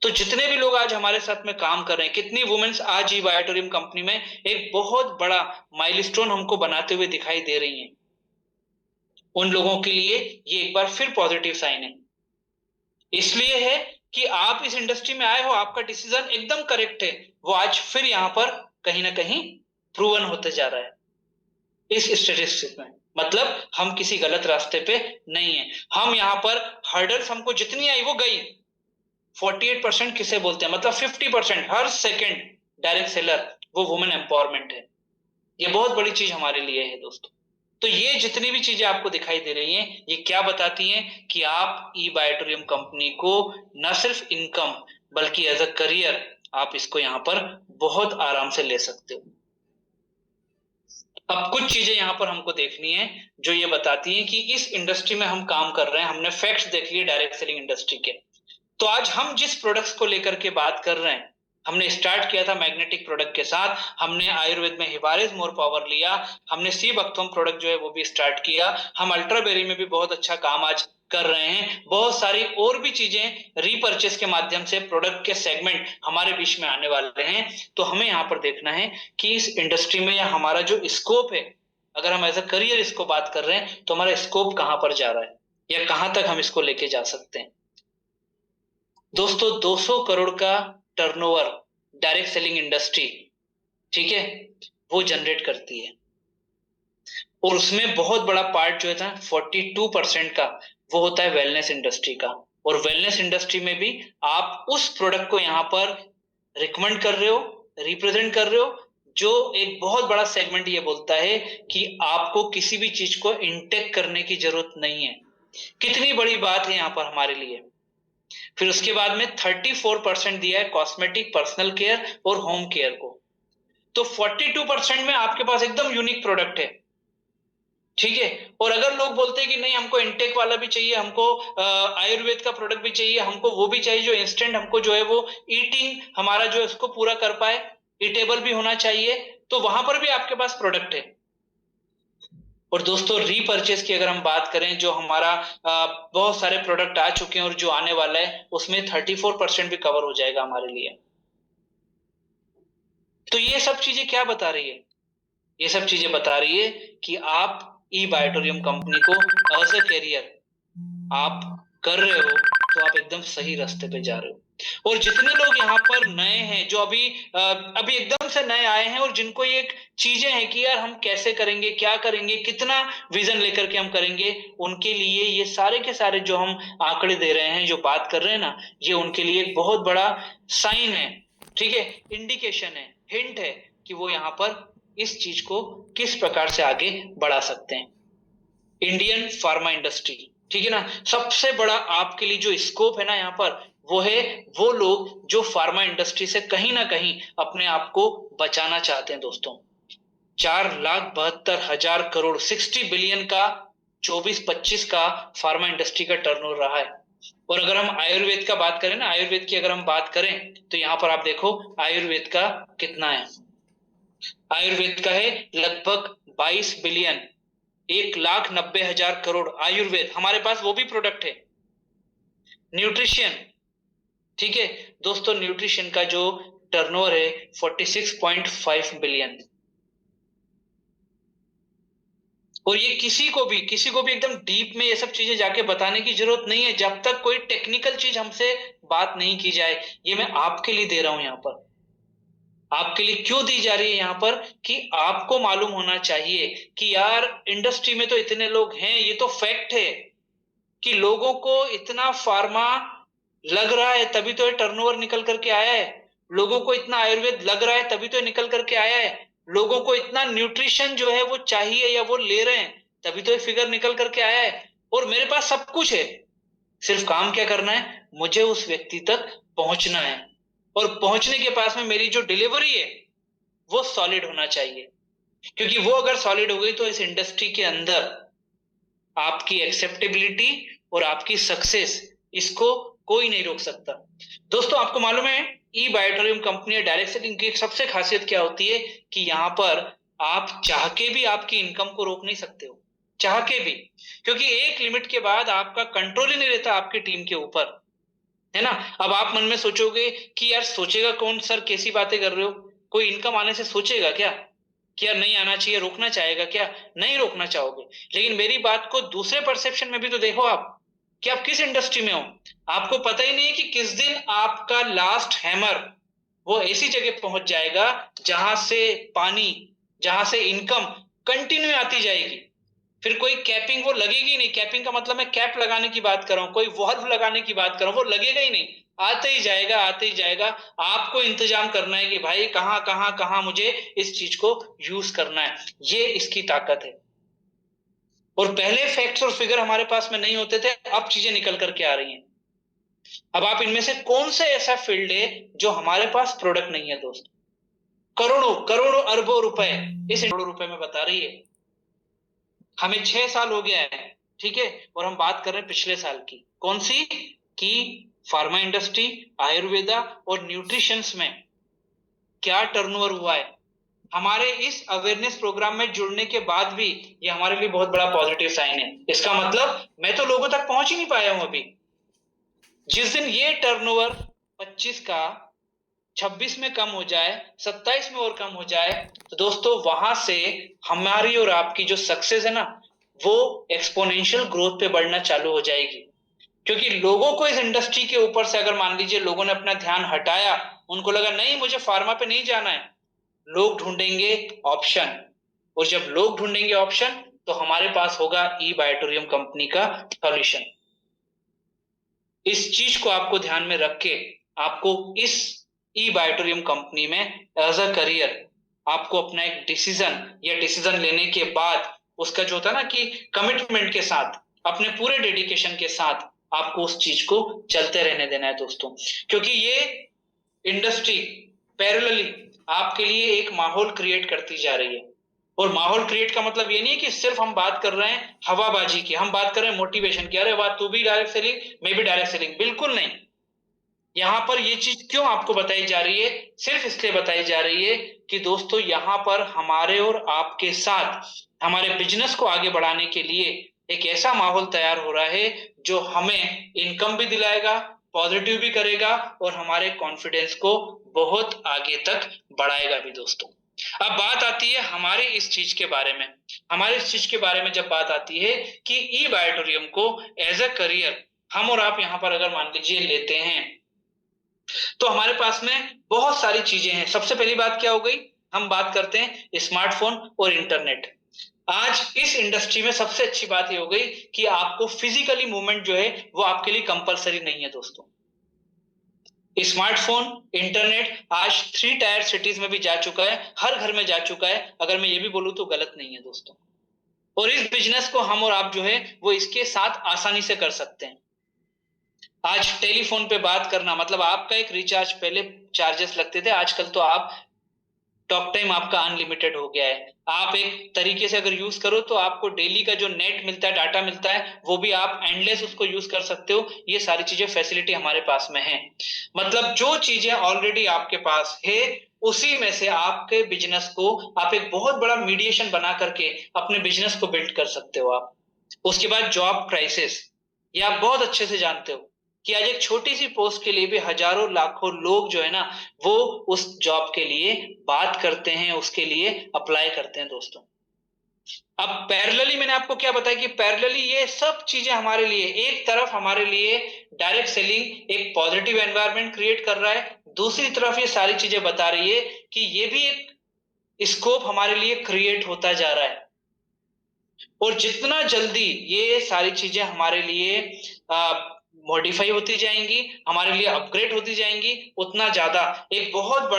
तो जितने भी लोग आज हमारे साथ में काम कर रहे हैं, कितनी वुमेन्स आज ही बायोटोरियम कंपनी में एक बहुत बड़ा माइलस्टोन हमको बनाते हुए दिखाई दे रही हैं, उन लोगों के लिए ये एक बार फिर पॉजिटिव साइन है। इसलिए है कि आप इस इंडस्ट्री में आए हो, आपका डिसीजन एकदम करेक्ट है, वो आज फिर यहां पर कहीं ना कहीं प्रूवन होते जा रहा है इस स्टेटिस्टिक्स में। मतलब हम किसी गलत रास्ते पे नहीं है, हम यहाँ पर हर्डल्स हमको जितनी आई वो गई। 48% किसे बोलते हैं, मतलब 50% हर सेकंड डायरेक्ट सेलर वो वुमेन एम्पावरमेंट है। ये बहुत बड़ी चीज हमारे लिए है दोस्तों। तो ये जितनी भी चीजें आपको दिखाई दे रही हैं ये क्या बताती हैं कि आप ई बायोटोरियम कंपनी को न सिर्फ इनकम बल्कि एज अ करियर आप इसको यहाँ पर बहुत आराम से ले सकते हो। अब कुछ चीजें यहाँ पर हमको देखनी है जो ये बताती हैं कि इस इंडस्ट्री में हम काम कर रहे हैं। हमने फैक्ट्स देख लिए डायरेक्ट सेलिंग इंडस्ट्री के। तो आज हम जिस प्रोडक्ट्स को लेकर के बात कर रहे हैं, हमने स्टार्ट किया था मैग्नेटिक प्रोडक्ट के साथ, हमने आयुर्वेद में हिबारिस मोर पावर लिया, हमने सी बक्थोम प्रोडक्ट जो है वो भी स्टार्ट किया, हम अल्ट्राबेरी में भी बहुत अच्छा काम आज कर रहे हैं। बहुत सारी और भी चीजें रीपर्चेस के माध्यम से प्रोडक्ट के सेगमेंट हमारे बीच में आने वाले हैं। तो हमें यहाँ पर देखना है कि इस इंडस्ट्री में या हमारा जो स्कोप है, अगर हम एज अ करियर इसको बात कर रहे हैं तो हमारा स्कोप कहां पर जा रहा है या कहां तक हम इसको लेके जा सकते हैं। दोस्तों 200 करोड़ का टर्नओवर डायरेक्ट सेलिंग इंडस्ट्री, ठीक है, वो जनरेट करती है और उसमें बहुत बड़ा पार्ट जो है था 42% का वो होता है वेलनेस इंडस्ट्री का। और वेलनेस इंडस्ट्री में भी आप उस प्रोडक्ट को यहाँ पर रिकमेंड कर रहे हो, रिप्रेजेंट कर रहे हो, जो एक बहुत बड़ा सेगमेंट ये बोलता है कि आपको किसी भी चीज को इंटेक करने की जरूरत नहीं है। कितनी बड़ी बात है यहाँ पर हमारे लिए। फिर उसके बाद में 34% दिया है कॉस्मेटिक, पर्सनल केयर और होम केयर को। तो 42% में आपके पास एकदम यूनिक प्रोडक्ट है, ठीक है। और अगर लोग बोलते हैं कि नहीं हमको इंटेक वाला भी चाहिए, हमको आयुर्वेद का प्रोडक्ट भी चाहिए, हमको वो भी चाहिए जो इंस्टेंट हमको जो है वो ईटिंग हमारा जो है उसको पूरा कर पाए, ईटेबल भी होना चाहिए, तो वहां पर भी आपके पास प्रोडक्ट है। और दोस्तों रीपर्चेस की अगर हम बात करें, जो हमारा बहुत सारे प्रोडक्ट आ चुके हैं और जो आने वाला है उसमें 34% भी कवर हो जाएगा हमारे लिए। तो ये सब चीजें क्या बता रही है, ये सब चीजें बता रही है कि आप ई बायोटोरियम कंपनी को एज अ कैरियर आप कर रहे हो तो आप एकदम सही रास्ते पे जा रहे हो। और जितने लोग यहाँ पर नए हैं, जो अभी एकदम से नए आए हैं और जिनको ये चीजें हैं कि यार हम कैसे करेंगे, क्या करेंगे, कितना विजन लेकर के हम करेंगे, उनके लिए ये सारे के सारे जो हम आंकड़े दे रहे हैं, जो बात कर रहे हैं ना, ये उनके लिए एक बहुत बड़ा साइन है, ठीक है, इंडिकेशन है, हिंट है कि वो यहाँ पर इस चीज को किस प्रकार से आगे बढ़ा सकते हैं। इंडियन फार्मा इंडस्ट्री, ठीक है ना, सबसे बड़ा आपके लिए जो स्कोप है ना यहाँ पर वो है वो लोग जो फार्मा इंडस्ट्री से कहीं ना कहीं अपने आप को बचाना चाहते हैं दोस्तों। 4,72,000 करोड़ 60 बिलियन का 24-25 का फार्मा इंडस्ट्री का टर्नओवर रहा है। और अगर हम आयुर्वेद का बात करें ना, आयुर्वेद की अगर हम बात करें तो यहाँ पर आप देखो आयुर्वेद का कितना है। आयुर्वेद का है लगभग 22 बिलियन, 1,90,000 करोड़ आयुर्वेद, हमारे पास वो भी प्रोडक्ट है। न्यूट्रिशन ठीक है दोस्तों, न्यूट्रिशन का जो टर्नओवर है 46.5 बिलियन। और ये किसी को भी एकदम डीप में ये सब चीजें जाके बताने की जरूरत नहीं है, जब तक कोई टेक्निकल चीज हमसे बात नहीं की जाए। ये मैं आपके लिए दे रहा हूं यहाँ पर। आपके लिए क्यों दी जा रही है यहाँ पर, कि आपको मालूम होना चाहिए कि यार इंडस्ट्री में तो इतने लोग हैं, ये तो फैक्ट है कि लोगों को इतना फार्मा लग रहा है तभी तो ये टर्नओवर निकल करके आया है। लोगों को इतना आयुर्वेद लग रहा है तभी तो ये निकल करके आया है। लोगों को इतना न्यूट्रिशन जो है वो चाहिए या वो ले रहे हैं तभी तो ये फिगर निकल करके आया है। और मेरे पास सब कुछ है, सिर्फ काम क्या करना है, मुझे उस व्यक्ति तक पहुंचना है। और पहुंचने के पास में मेरी जो डिलीवरी है वो सॉलिड होना चाहिए, क्योंकि वो अगर सॉलिड हो गई तो इस इंडस्ट्री के अंदर आपकी एक्सेप्टेबिलिटी और आपकी सक्सेस, इसको कोई नहीं रोक सकता। दोस्तों आपको मालूम है ई बायोटोरियम कंपनी डायरेक्ट सेलिंग की एक सबसे खासियत क्या होती है, कि यहां पर आप चाह के भी आपकी इनकम को रोक नहीं सकते हो, चाह के भी, क्योंकि एक लिमिट के बाद आपका कंट्रोल ही नहीं रहता आपकी टीम के ऊपर, है ना। अब आप मन में सोचोगे कि यार सोचेगा कौन सर, कैसी बातें कर रहे हो, कोई इनकम आने से सोचेगा क्या कि यार नहीं आना चाहिए, रोकना चाहेगा क्या? नहीं रोकना चाहोगे। लेकिन मेरी बात को दूसरे परसेप्शन में भी तो देखो आप, कि आप किस इंडस्ट्री में हो। आपको पता ही नहीं है कि किस दिन आपका लास्ट हैमर वो ऐसी जगह पहुंच जाएगा जहां से पानी, जहां से इनकम कंटिन्यू आती जाएगी। फिर कोई कैपिंग वो लगेगी नहीं। कैपिंग का मतलब मैं कैप लगाने की बात कर रहा हूं, कोई वॉल्व लगाने की बात कर रहा हूं, वो लगेगा ही नहीं, आते ही जाएगा आते ही जाएगा। आपको इंतजाम करना है कि भाई कहां कहां कहां मुझे इस चीज को यूज करना है। ये इसकी ताकत है। और पहले फैक्ट्स और फिगर हमारे पास में नहीं होते थे, अब चीजें निकल करके आ रही हैं। अब आप इनमें से कौन सा ऐसा फील्ड है जो हमारे पास प्रोडक्ट नहीं है दोस्त? करोड़ों करोड़ों अरबों रुपए, इस करोड़ों रुपए में बता रही है। हमें 6 साल हो गया है, ठीक है, और हम बात कर रहे हैं पिछले साल की। कौन सी? कि फार्मा इंडस्ट्री, आयुर्वेदा और न्यूट्रिशंस में क्या टर्नओवर हुआ है। हमारे इस अवेयरनेस प्रोग्राम में जुड़ने के बाद भी ये हमारे लिए बहुत बड़ा पॉजिटिव साइन है। इसका मतलब मैं तो लोगों तक पहुंच ही नहीं पाया हूं अभी। जिस दिन ये टर्नओवर 25 का 26 में कम हो जाए, 27 में और कम हो जाए, तो दोस्तों वहां से हमारी और आपकी जो सक्सेस है ना, वो एक्सपोनेंशियल ग्रोथ पे बढ़ना चालू हो जाएगी। क्योंकि लोगों को इस इंडस्ट्री के ऊपर से अगर मान लीजिए लोगों ने अपना ध्यान हटाया, उनको लगा नहीं मुझे फार्मा पे नहीं जाना है, लोग ढूंढेंगे ऑप्शन। और जब लोग ढूंढेंगे ऑप्शन तो हमारे पास होगा ई बायोटोरियम कंपनी का सॉल्यूशन। इस चीज को आपको ध्यान में रख के आपको इस ई बायोटोरियम कंपनी में एज अ करियर आपको अपना एक डिसीजन, या डिसीजन लेने के बाद उसका जो होता है ना कि कमिटमेंट के साथ, अपने पूरे डेडिकेशन के साथ आपको उस चीज को चलते रहने देना है दोस्तों। क्योंकि ये इंडस्ट्री पैरेलली आपके लिए एक माहौल क्रिएट करती जा रही है। और माहौल क्रिएट का मतलब ये नहीं है कि सिर्फ हम बात कर रहे हैं हवाबाजी की, हम बात कर रहे हैं मोटिवेशन की, अरे वाह तू भी डायरेक्ट सेलिंग मैं भी डायरेक्ट सेलिंग, बिल्कुल नहीं। यहां पर ये चीज क्यों आपको बताई जा रही है? सिर्फ इसलिए बताई जा रही है कि दोस्तों यहां पर हमारे और आपके साथ हमारे बिजनेस को आगे बढ़ाने के लिए एक ऐसा माहौल तैयार हो रहा है जो हमें इनकम भी दिलाएगा, पॉजिटिव भी करेगा और हमारे कॉन्फिडेंस को बहुत आगे तक बढ़ाएगा भी दोस्तों। अब बात आती है हमारे इस चीज के बारे में। हमारे इस चीज के बारे में जब बात आती है कि ई बायोटोरियम को एज अ करियर हम और आप यहां पर अगर मान लीजिए लेते हैं, तो हमारे पास में बहुत सारी चीजें हैं। सबसे पहली बात क्या हो गई? हम बात करते हैं स्मार्टफोन और इंटरनेट। आज इस इंडस्ट्री में सबसे अच्छी बात ये हो गई कि आपको फिजिकली मूवमेंट जो है वो आपके लिए कंपलसरी नहीं है दोस्तों। स्मार्टफोन, इंटरनेट आज 3 टायर सिटीज में भी जा चुका है, हर घर में जा चुका है। अगर मैं ये भी बोलूं तो गलत नहीं है दोस्तों। और इस बिजनेस को हम और आप जो है वो इसके साथ आसानी से कर सकते हैं। आज टेलीफोन पे बात करना मतलब आपका एक रिचार्ज, पहले चार्जेस लगते थे, आजकल तो आप टॉक टाइम आपका अनलिमिटेड हो गया है। आप एक तरीके से अगर यूज करो तो आपको डेली का जो नेट मिलता है, डाटा मिलता है, वो भी आप एंडलेस उसको यूज कर सकते हो। ये सारी चीजें फैसिलिटी हमारे पास में है। मतलब जो चीजें ऑलरेडी आपके पास है उसी में से आपके बिजनेस को आप एक बहुत बड़ा मीडिएशन बना करके अपने बिजनेस को बिल्ड कर सकते हो आप। उसके बाद जॉब क्राइसिस, ये आप बहुत अच्छे से जानते हो कि आज एक छोटी सी पोस्ट के लिए भी हजारों लाखों लोग जो है ना वो उस जॉब के लिए बात करते हैं, उसके लिए अप्लाई करते हैं दोस्तों। अब पैरेलली मैंने आपको क्या बताया कि पैरेलली ये सब चीजें हमारे लिए, एक तरफ हमारे लिए डायरेक्ट सेलिंग एक पॉजिटिव एनवायरनमेंट क्रिएट कर रहा है, दूसरी तरफ ये सारी चीजें बता रही है कि ये भी एक स्कोप हमारे लिए क्रिएट होता जा रहा है। और जितना जल्दी ये सारी चीजें हमारे लिए मॉडिफाई होती जाएंगी, हमारे लिए अपग्रेड होती जाएंगी, उतना ज्यादा एक बहुत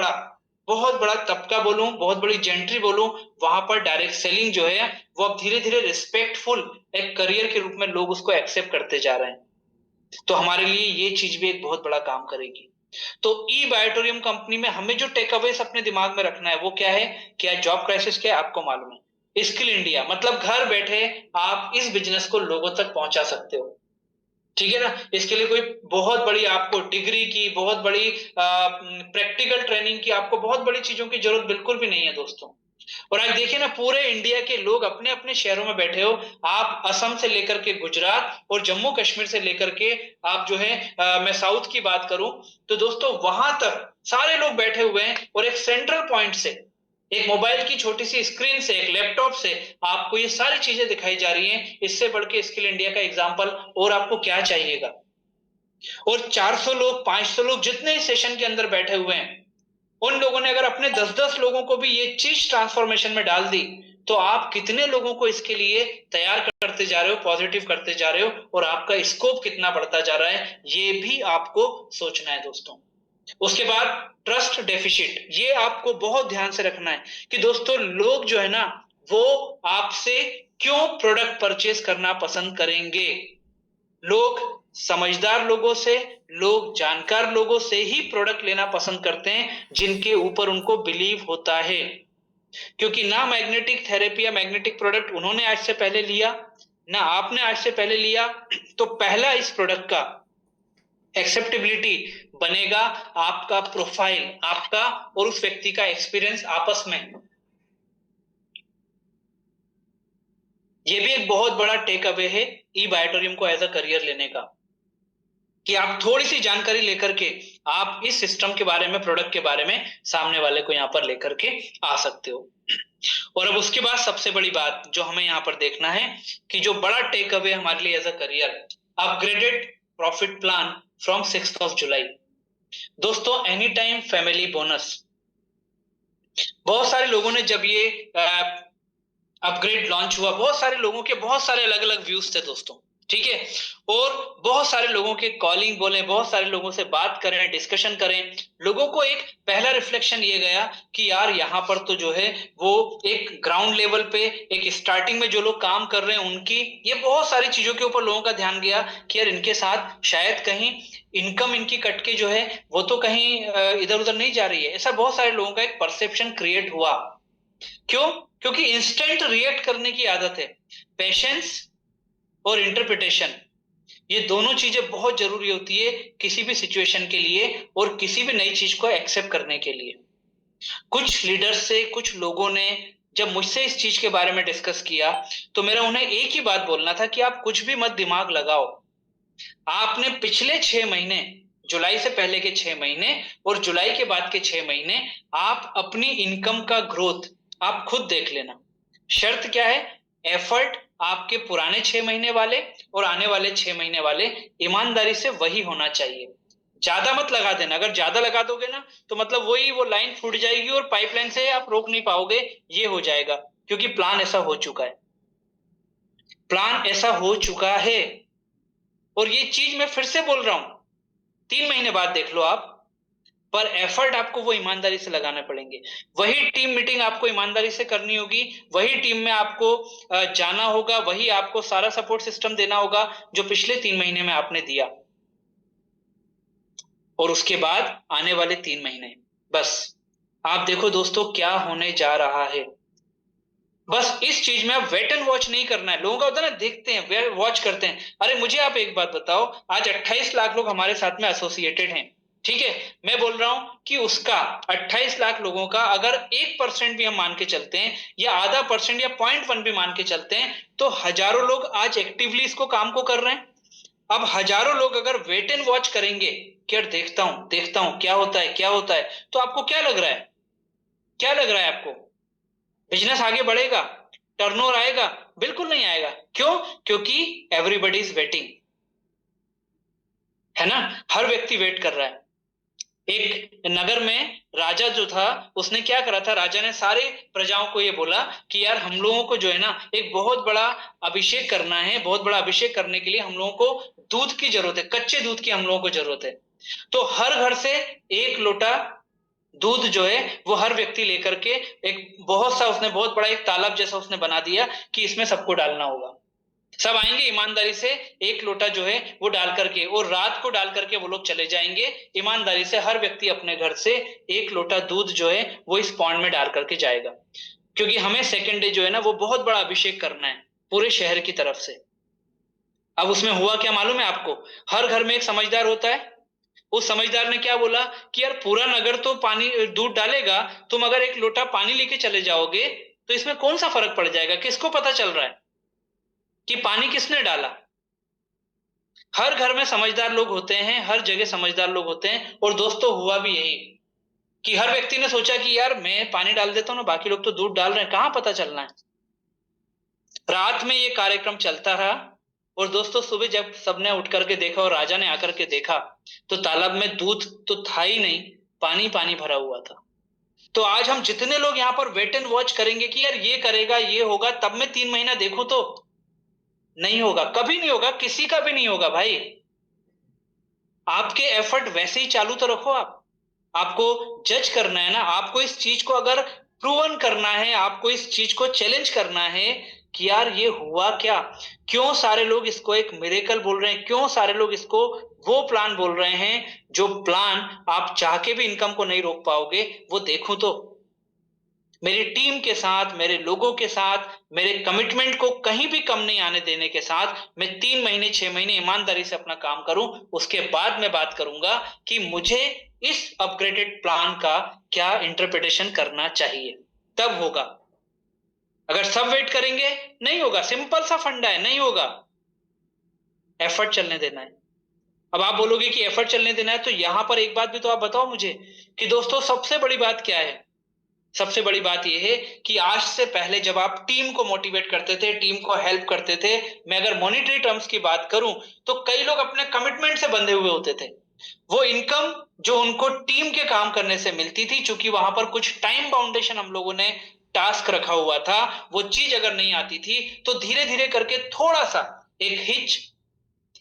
बड़ा तबका बोलूं, बहुत बड़ी जेंट्री बोलूं, वहां पर डायरेक्ट सेलिंग जो है वो अब धीरे धीरे रिस्पेक्टफुल एक करियर के रूप में लोग उसको एक्सेप्ट करते जा रहे हैं। तो हमारे लिए ये चीज भी एक बहुत बड़ा काम करेगी। तो ई बायोटोरियम कंपनी में हमें जो टेक अवेज अपने दिमाग में रखना है वो क्या है, क्या जॉब क्राइसिस क्या है आपको मालूम है। स्किल इंडिया मतलब घर बैठे आप इस बिजनेस को लोगों तक पहुंचा सकते हो, ठीक है ना। इसके लिए कोई बहुत बड़ी आपको डिग्री की, बहुत बड़ी प्रैक्टिकल ट्रेनिंग की, आपको बहुत बड़ी चीजों की जरूरत बिल्कुल भी नहीं है दोस्तों। और आज देखिए ना पूरे इंडिया के लोग अपने अपने शहरों में बैठे हो, आप असम से लेकर के गुजरात और जम्मू कश्मीर से लेकर के आप जो है मैं साउथ की बात करूं तो दोस्तों वहां तक सारे लोग बैठे हुए हैं और एक सेंट्रल पॉइंट से, एक मोबाइल की छोटी सी स्क्रीन से, एक लैपटॉप से आपको ये सारी चीजें दिखाई जा रही हैं। इससे बढ़ के स्किल इंडिया का एग्जाम्पल और आपको क्या चाहिएगा। और 400 लोग, 500 लोग जितने सेशन के अंदर बैठे हुए हैं, उन लोगों ने अगर अपने 10-10 लोगों को भी ये चीज ट्रांसफॉर्मेशन में डाल दी तो आप कितने लोगों को इसके लिए तैयार करते जा रहे हो, पॉजिटिव करते जा रहे हो, और आपका स्कोप कितना बढ़ता जा रहा है ये भी आपको सोचना है दोस्तों। उसके बाद ट्रस्ट डेफिशिट, ये आपको बहुत ध्यान से रखना है कि दोस्तों लोग जो है ना वो आपसे क्यों प्रोडक्ट परचेज करना पसंद करेंगे। लोग समझदार लोगों से, लोग जानकार लोगों से ही प्रोडक्ट लेना पसंद करते हैं जिनके ऊपर उनको बिलीव होता है। क्योंकि ना मैग्नेटिक थेरेपी या मैग्नेटिक प्रोडक्ट उन्होंने आज से पहले लिया, ना आपने आज से पहले लिया, तो पहला इस प्रोडक्ट का एक्सेप्टेबिलिटी बनेगा आपका प्रोफाइल, आपका और उस व्यक्ति का एक्सपीरियंस आपस में। ये भी एक बहुत बड़ा टेक अवे है ई बायोटोरियम को एज अ करियर लेने का, कि आप थोड़ी सी जानकारी लेकर के आप इस सिस्टम के बारे में, प्रोडक्ट के बारे में सामने वाले को यहां पर लेकर के आ सकते हो। और अब उसके बाद सबसे बड़ी बात जो हमें यहां पर देखना है कि जो बड़ा टेक अवे हमारे लिए as a career, upgraded profit plan from 6th of July। दोस्तों एनी टाइम फैमिली बोनस, बहुत सारे लोगों ने जब ये अपग्रेड लॉन्च हुआ, बहुत सारे लोगों के बहुत सारे अलग अलग व्यूज थे दोस्तों, ठीक है। और बहुत सारे लोगों के कॉलिंग बोले, बहुत सारे लोगों से बात करें, डिस्कशन करें, लोगों को एक पहला रिफ्लेक्शन ये गया कि यार यहाँ पर तो जो है वो एक ग्राउंड लेवल पे, एक स्टार्टिंग में जो लोग काम कर रहे हैं उनकी, ये बहुत सारी चीजों के ऊपर लोगों का ध्यान गया कि यार इनके साथ शायद कहीं इनकम इनकी कट के जो है वो तो कहीं इधर उधर नहीं जा रही है। ऐसा बहुत सारे लोगों का एक परसेप्शन क्रिएट हुआ। क्यों? क्योंकि इंस्टेंट रिएक्ट करने की आदत है। पेशेंस और इंटरप्रिटेशन, ये दोनों चीजें बहुत जरूरी होती है किसी भी सिचुएशन के लिए और किसी भी नई चीज को एक्सेप्ट करने के लिए। कुछ लीडर्स से, कुछ लोगों ने जब मुझसे इस चीज के बारे में डिस्कस किया तो मेरा उन्हें एक ही बात बोलना था कि आप कुछ भी मत दिमाग लगाओ। आपने पिछले 6 महीने, जुलाई से पहले के 6 महीने और जुलाई के बाद के 6 महीने, आप अपनी इनकम का ग्रोथ आप खुद देख लेना। शर्त क्या है? एफर्ट आपके पुराने 6 महीने वाले और आने वाले 6 महीने वाले ईमानदारी से वही होना चाहिए। ज्यादा मत लगा देना, अगर ज्यादा लगा दोगे ना तो मतलब वही वो लाइन फूट जाएगी और पाइपलाइन से आप रोक नहीं पाओगे, ये हो जाएगा। क्योंकि प्लान ऐसा हो चुका है, प्लान ऐसा हो चुका है। और ये चीज मैं फिर से बोल रहा हूं, 3 महीने बाद देख लो आप, पर एफर्ट आपको वो ईमानदारी से लगाने पड़ेंगे। वही टीम मीटिंग आपको ईमानदारी से करनी होगी, वही टीम में आपको जाना होगा, वही आपको सारा सपोर्ट सिस्टम देना होगा जो पिछले 3 महीने में आपने दिया। और उसके बाद आने वाले 3 महीने बस आप देखो दोस्तों क्या होने जा रहा है। बस इस चीज में आप वेट एंड वॉच नहीं करना है। लोगों का होता है ना, देखते हैं, वॉच करते हैं। अरे मुझे आप एक बात बताओ, आज 28 लाख लोग हमारे साथ में एसोसिएटेड हैं, ठीक है। मैं बोल रहा हूं कि उसका 28 लाख लोगों का अगर 1% भी हम मान के चलते हैं, या आधा परसेंट या 0.1 भी मान के चलते हैं, तो हजारों लोग आज एक्टिवली इसको काम को कर रहे हैं। अब हजारों लोग अगर वेट एंड वॉच करेंगे कि यार देखता हूं क्या होता है क्या होता है, तो आपको क्या लग रहा है, क्या लग रहा है आपको, बिजनेस आगे बढ़ेगा, टर्नओवर आएगा? बिल्कुल नहीं आएगा। क्यों? क्योंकि एवरीबडी इज वेटिंग, है ना, हर व्यक्ति वेट कर रहा है। एक नगर में राजा जो था उसने क्या करा था, राजा ने सारे प्रजाओं को ये बोला कि यार हम लोगों को जो है ना एक बहुत बड़ा अभिषेक करना है, बहुत बड़ा अभिषेक करने के लिए हम लोगों को दूध की जरूरत है, कच्चे दूध की हम लोगों को जरूरत है। तो हर घर से एक लोटा दूध जो है वो हर व्यक्ति लेकर के, एक बहुत सा उसने बहुत बड़ा एक तालाब जैसा उसने बना दिया कि इसमें सबको डालना होगा। सब आएंगे ईमानदारी से, एक लोटा जो है वो डाल करके, और रात को डाल करके वो लोग चले जाएंगे ईमानदारी से, हर व्यक्ति अपने घर से एक लोटा दूध जो है वो इस पॉन्ड में डाल करके जाएगा, क्योंकि हमें सेकेंड डे जो है ना वो बहुत बड़ा अभिषेक करना है पूरे शहर की तरफ से। अब उसमें हुआ क्या मालूम है आपको, हर घर में एक समझदार होता है, उस समझदार ने क्या बोला कि यार पूरा नगर तो पानी दूध डालेगा, तुम अगर एक लोटा पानी लेके चले जाओगे तो इसमें कौन सा फर्क पड़ जाएगा, किसको पता चल रहा है कि पानी किसने डाला? हर घर में समझदार लोग होते हैं, हर जगह समझदार लोग होते हैं। और दोस्तों हुआ भी यही कि हर व्यक्ति ने सोचा कि यार मैं पानी डाल देता हूं ना, बाकी लोग तो दूध डाल रहे हैं, कहां पता चलना है। रात में ये कार्यक्रम चलता रहा, और दोस्तों सुबह जब सबने उठ करके देखा और राजा ने आकर के देखा तो तालाब में दूध तो था ही नहीं, पानी पानी भरा हुआ था। तो आज हम जितने लोग यहाँ पर वेट एंड वॉच करेंगे कि यार ये करेगा ये होगा, तब मैं 3 महीना देखूं, तो नहीं होगा, कभी नहीं होगा, किसी का भी नहीं होगा भाई। आपके एफर्ट वैसे ही चालू तो रखो। आपको जज करना है ना, आपको इस चीज को अगर प्रूवन करना है, आपको इस चीज को चैलेंज करना है कि यार ये हुआ क्या, क्यों सारे लोग इसको एक मिरेकल बोल रहे हैं, क्यों सारे लोग इसको वो प्लान बोल रहे हैं जो प्लान आप चाह के भी इनकम को नहीं रोक पाओगे, वो देखूं तो। मेरी टीम के साथ, मेरे लोगों के साथ, मेरे कमिटमेंट को कहीं भी कम नहीं आने देने के साथ मैं 3 महीने 6 महीने ईमानदारी से अपना काम करूं, उसके बाद मैं बात करूंगा कि मुझे इस अपग्रेडेड प्लान का क्या इंटरप्रिटेशन करना चाहिए, तब होगा। अगर सब वेट करेंगे नहीं होगा, सिंपल सा फंडा है, नहीं होगा। एफर्ट चलने देना है। अब आप बोलोगे कि एफर्ट चलने देना है, तो यहां पर एक बात भी तो आप बताओ मुझे कि दोस्तों सबसे बड़ी बात क्या है। सबसे बड़ी बात यह है कि आज से पहले जब आप टीम को मोटिवेट करते थे, टीम को हेल्प करते थे, मैं अगर मॉनेटरी टर्म्स की बात करूं तो कई लोग अपने कमिटमेंट से बंधे हुए होते थे। वो इनकम जो उनको टीम के काम करने से मिलती थी, चूंकि वहां पर कुछ टाइम बाउंडेशन हम लोगों ने टास्क रखा हुआ था, वो चीज अगर नहीं आती थी तो धीरे धीरे करके थोड़ा सा एक हिच,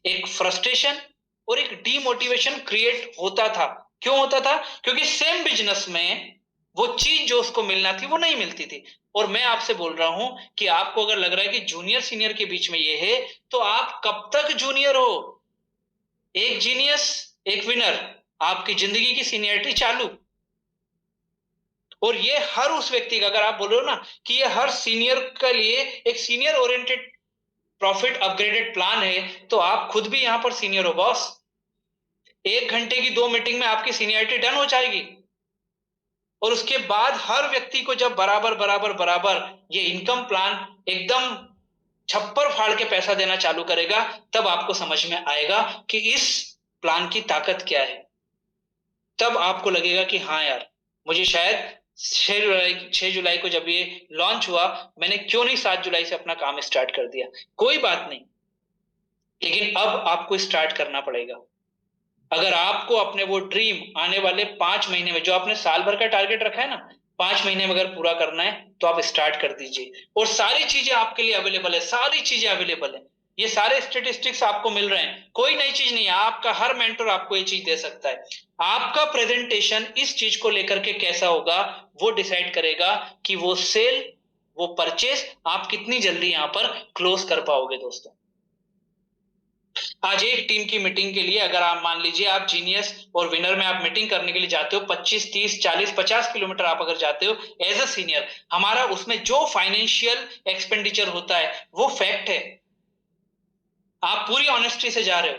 एक फ्रस्ट्रेशन और एक डीमोटिवेशन क्रिएट होता था। क्यों होता था? क्योंकि सेम बिजनेस में वो चीज जो उसको मिलना थी वो नहीं मिलती थी। और मैं आपसे बोल रहा हूं कि आपको अगर लग रहा है कि जूनियर सीनियर के बीच में ये है, तो आप कब तक जूनियर हो? एक जीनियस, एक विनर, आपकी जिंदगी की सीनियरिटी चालू। और ये हर उस व्यक्ति का, अगर आप बोलो ना कि ये हर सीनियर के लिए एक senior oriented profit upgraded plan है, तो आप खुद भी यहां पर सीनियर हो बॉस। 1 घंटे की 2 मीटिंग में आपकी सीनियरिटी डन हो जाएगी, और उसके बाद हर व्यक्ति को जब बराबर बराबर बराबर ये इनकम प्लान एकदम छप्पर फाड़ के पैसा देना चालू करेगा, तब आपको समझ में आएगा कि इस प्लान की ताकत क्या है। तब आपको लगेगा कि हाँ यार, मुझे शायद 6 जुलाई को जब ये लॉन्च हुआ, मैंने क्यों नहीं 7 जुलाई से अपना काम स्टार्ट कर दिया। कोई बात नहीं, लेकिन अब आपको स्टार्ट करना पड़ेगा। अगर आपको अपने वो ड्रीम आने वाले 5 महीने में, जो आपने साल भर का टारगेट रखा है ना, 5 महीने में अगर पूरा करना है तो आप स्टार्ट कर दीजिए। और सारी चीजें आपके लिए अवेलेबल है, सारी चीजें अवेलेबल है, ये सारे स्टेटिस्टिक्स आपको मिल रहे हैं, कोई नई चीज नहीं है। आपका हर मेंटर आपको ये चीज दे सकता है। आपका प्रेजेंटेशन इस चीज को लेकर के कैसा होगा, वो डिसाइड करेगा कि वो सेल, वो परचेस आप कितनी जल्दी यहां पर क्लोज कर पाओगे। दोस्तों आज एक टीम की मीटिंग के लिए, अगर आप मान लीजिए आप जीनियस और विनर में आप मीटिंग करने के लिए जाते हो, 25 30 40 50 किलोमीटर आप अगर जाते हो एज अ सीनियर, हमारा उसमें जो फाइनेंशियल एक्सपेंडिचर होता है वो फैक्ट है, आप पूरी ऑनेस्टी से जा रहे हो।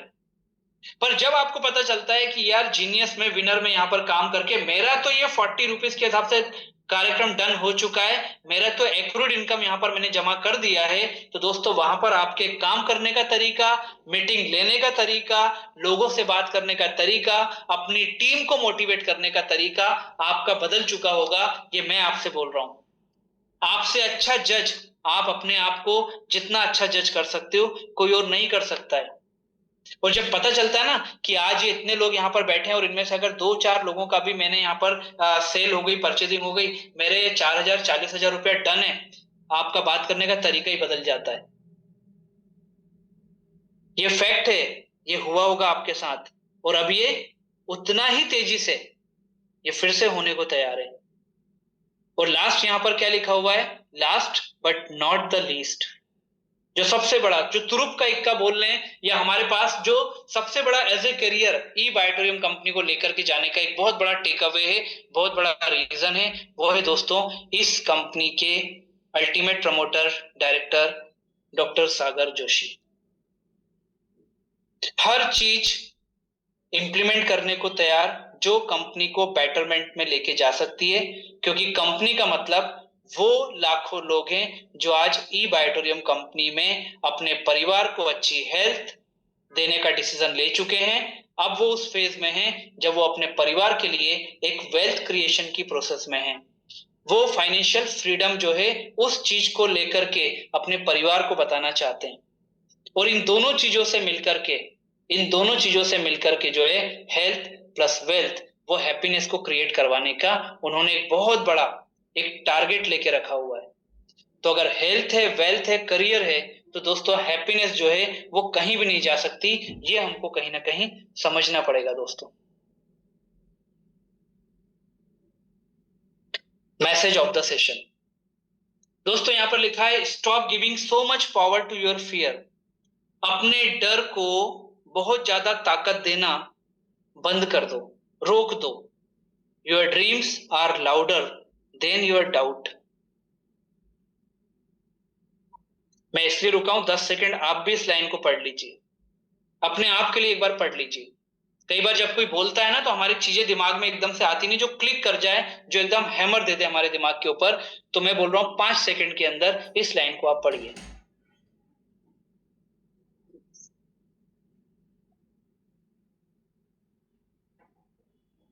पर जब आपको पता चलता है कि यार जीनियस में, विनर में यहां पर काम करके मेरा तो ये 40 रुपीज के हिसाब से कार्यक्रम डन हो चुका है, मेरा तो एक्रूड इनकम यहां पर मैंने जमा कर दिया है। तो दोस्तों वहां पर आपके काम करने का तरीका, मीटिंग लेने का तरीका, लोगों से बात करने का तरीका, अपनी टीम को मोटिवेट करने का तरीका आपका बदल चुका होगा। ये मैं आपसे बोल रहा हूं। आपसे अच्छा जज आप अपने आप को जितना अच्छा जज कर सकते हो कोई और नहीं कर सकता है। और जब पता चलता है ना कि आज ये इतने लोग यहाँ पर बैठे हैं और इनमें से अगर 2-4 लोगों का भी मैंने यहाँ पर सेल हो गई, परचेजिंग हो गई, मेरे 4,000 40,000 रुपया डन है, आपका बात करने का तरीका ही बदल जाता है। ये फैक्ट है, ये हुआ होगा आपके साथ, और अब ये उतना ही तेजी से ये फिर से होने को तैयार है। और लास्ट यहां पर क्या लिखा हुआ है, last but not the least, जो सबसे बड़ा, जो तुरुप का इक्का बोल रहे हैं, या हमारे पास जो सबसे बड़ा एज ए करियर ई बायोटोरियम कंपनी को लेकर के जाने का एक बहुत बड़ा टेक अवे है, बहुत बड़ा रीजन है, वो है दोस्तों इस कंपनी के अल्टीमेट प्रमोटर डायरेक्टर डॉक्टर सागर जोशी। हर चीज इंप्लीमेंट करने को तैयार जो कंपनी को बेटरमेंट में लेके जा सकती है, क्योंकि कंपनी का मतलब वो लाखों लोग हैं जो आज ई बायोटोरियम कंपनी में अपने परिवार को अच्छी हेल्थ देने का डिसीजन ले चुके हैं। अब वो उस फेज में हैं जब वो अपने परिवार के लिए एक वेल्थ क्रिएशन की प्रोसेस में हैं। वो फाइनेंशियल फ्रीडम जो है उस चीज को लेकर के अपने परिवार को बताना चाहते हैं। और इन दोनों चीजों से मिलकर के, इन दोनों चीजों से मिलकर के जो है हेल्थ प्लस वेल्थ, वो हैप्पीनेस को क्रिएट करवाने का उन्होंने एक बहुत बड़ा एक टारगेट लेके रखा हुआ है। तो अगर हेल्थ है, वेल्थ है, करियर है, तो दोस्तों हैप्पीनेस जो है वो कहीं भी नहीं जा सकती। ये हमको कहीं ना कहीं समझना पड़ेगा दोस्तों। मैसेज ऑफ द सेशन दोस्तों यहां पर लिखा है, stop giving so much power to your fear. अपने डर को बहुत ज्यादा ताकत देना बंद कर दो, रोक दो। Your dreams are louder than your doubt. मैं इसलिए रुका हूं 10 सेकंड, आप भी इस लाइन को पढ़ लीजिए, अपने आप के लिए एक बार पढ़ लीजिए। कई बार जब कोई बोलता है ना तो हमारी चीजें दिमाग में एकदम से आती नहीं, जो क्लिक कर जाए, जो एकदम हैमर दे दे हमारे दिमाग के ऊपर। तो मैं बोल रहा हूं 5 सेकंड के अंदर इस लाइन को आप पढ़िए।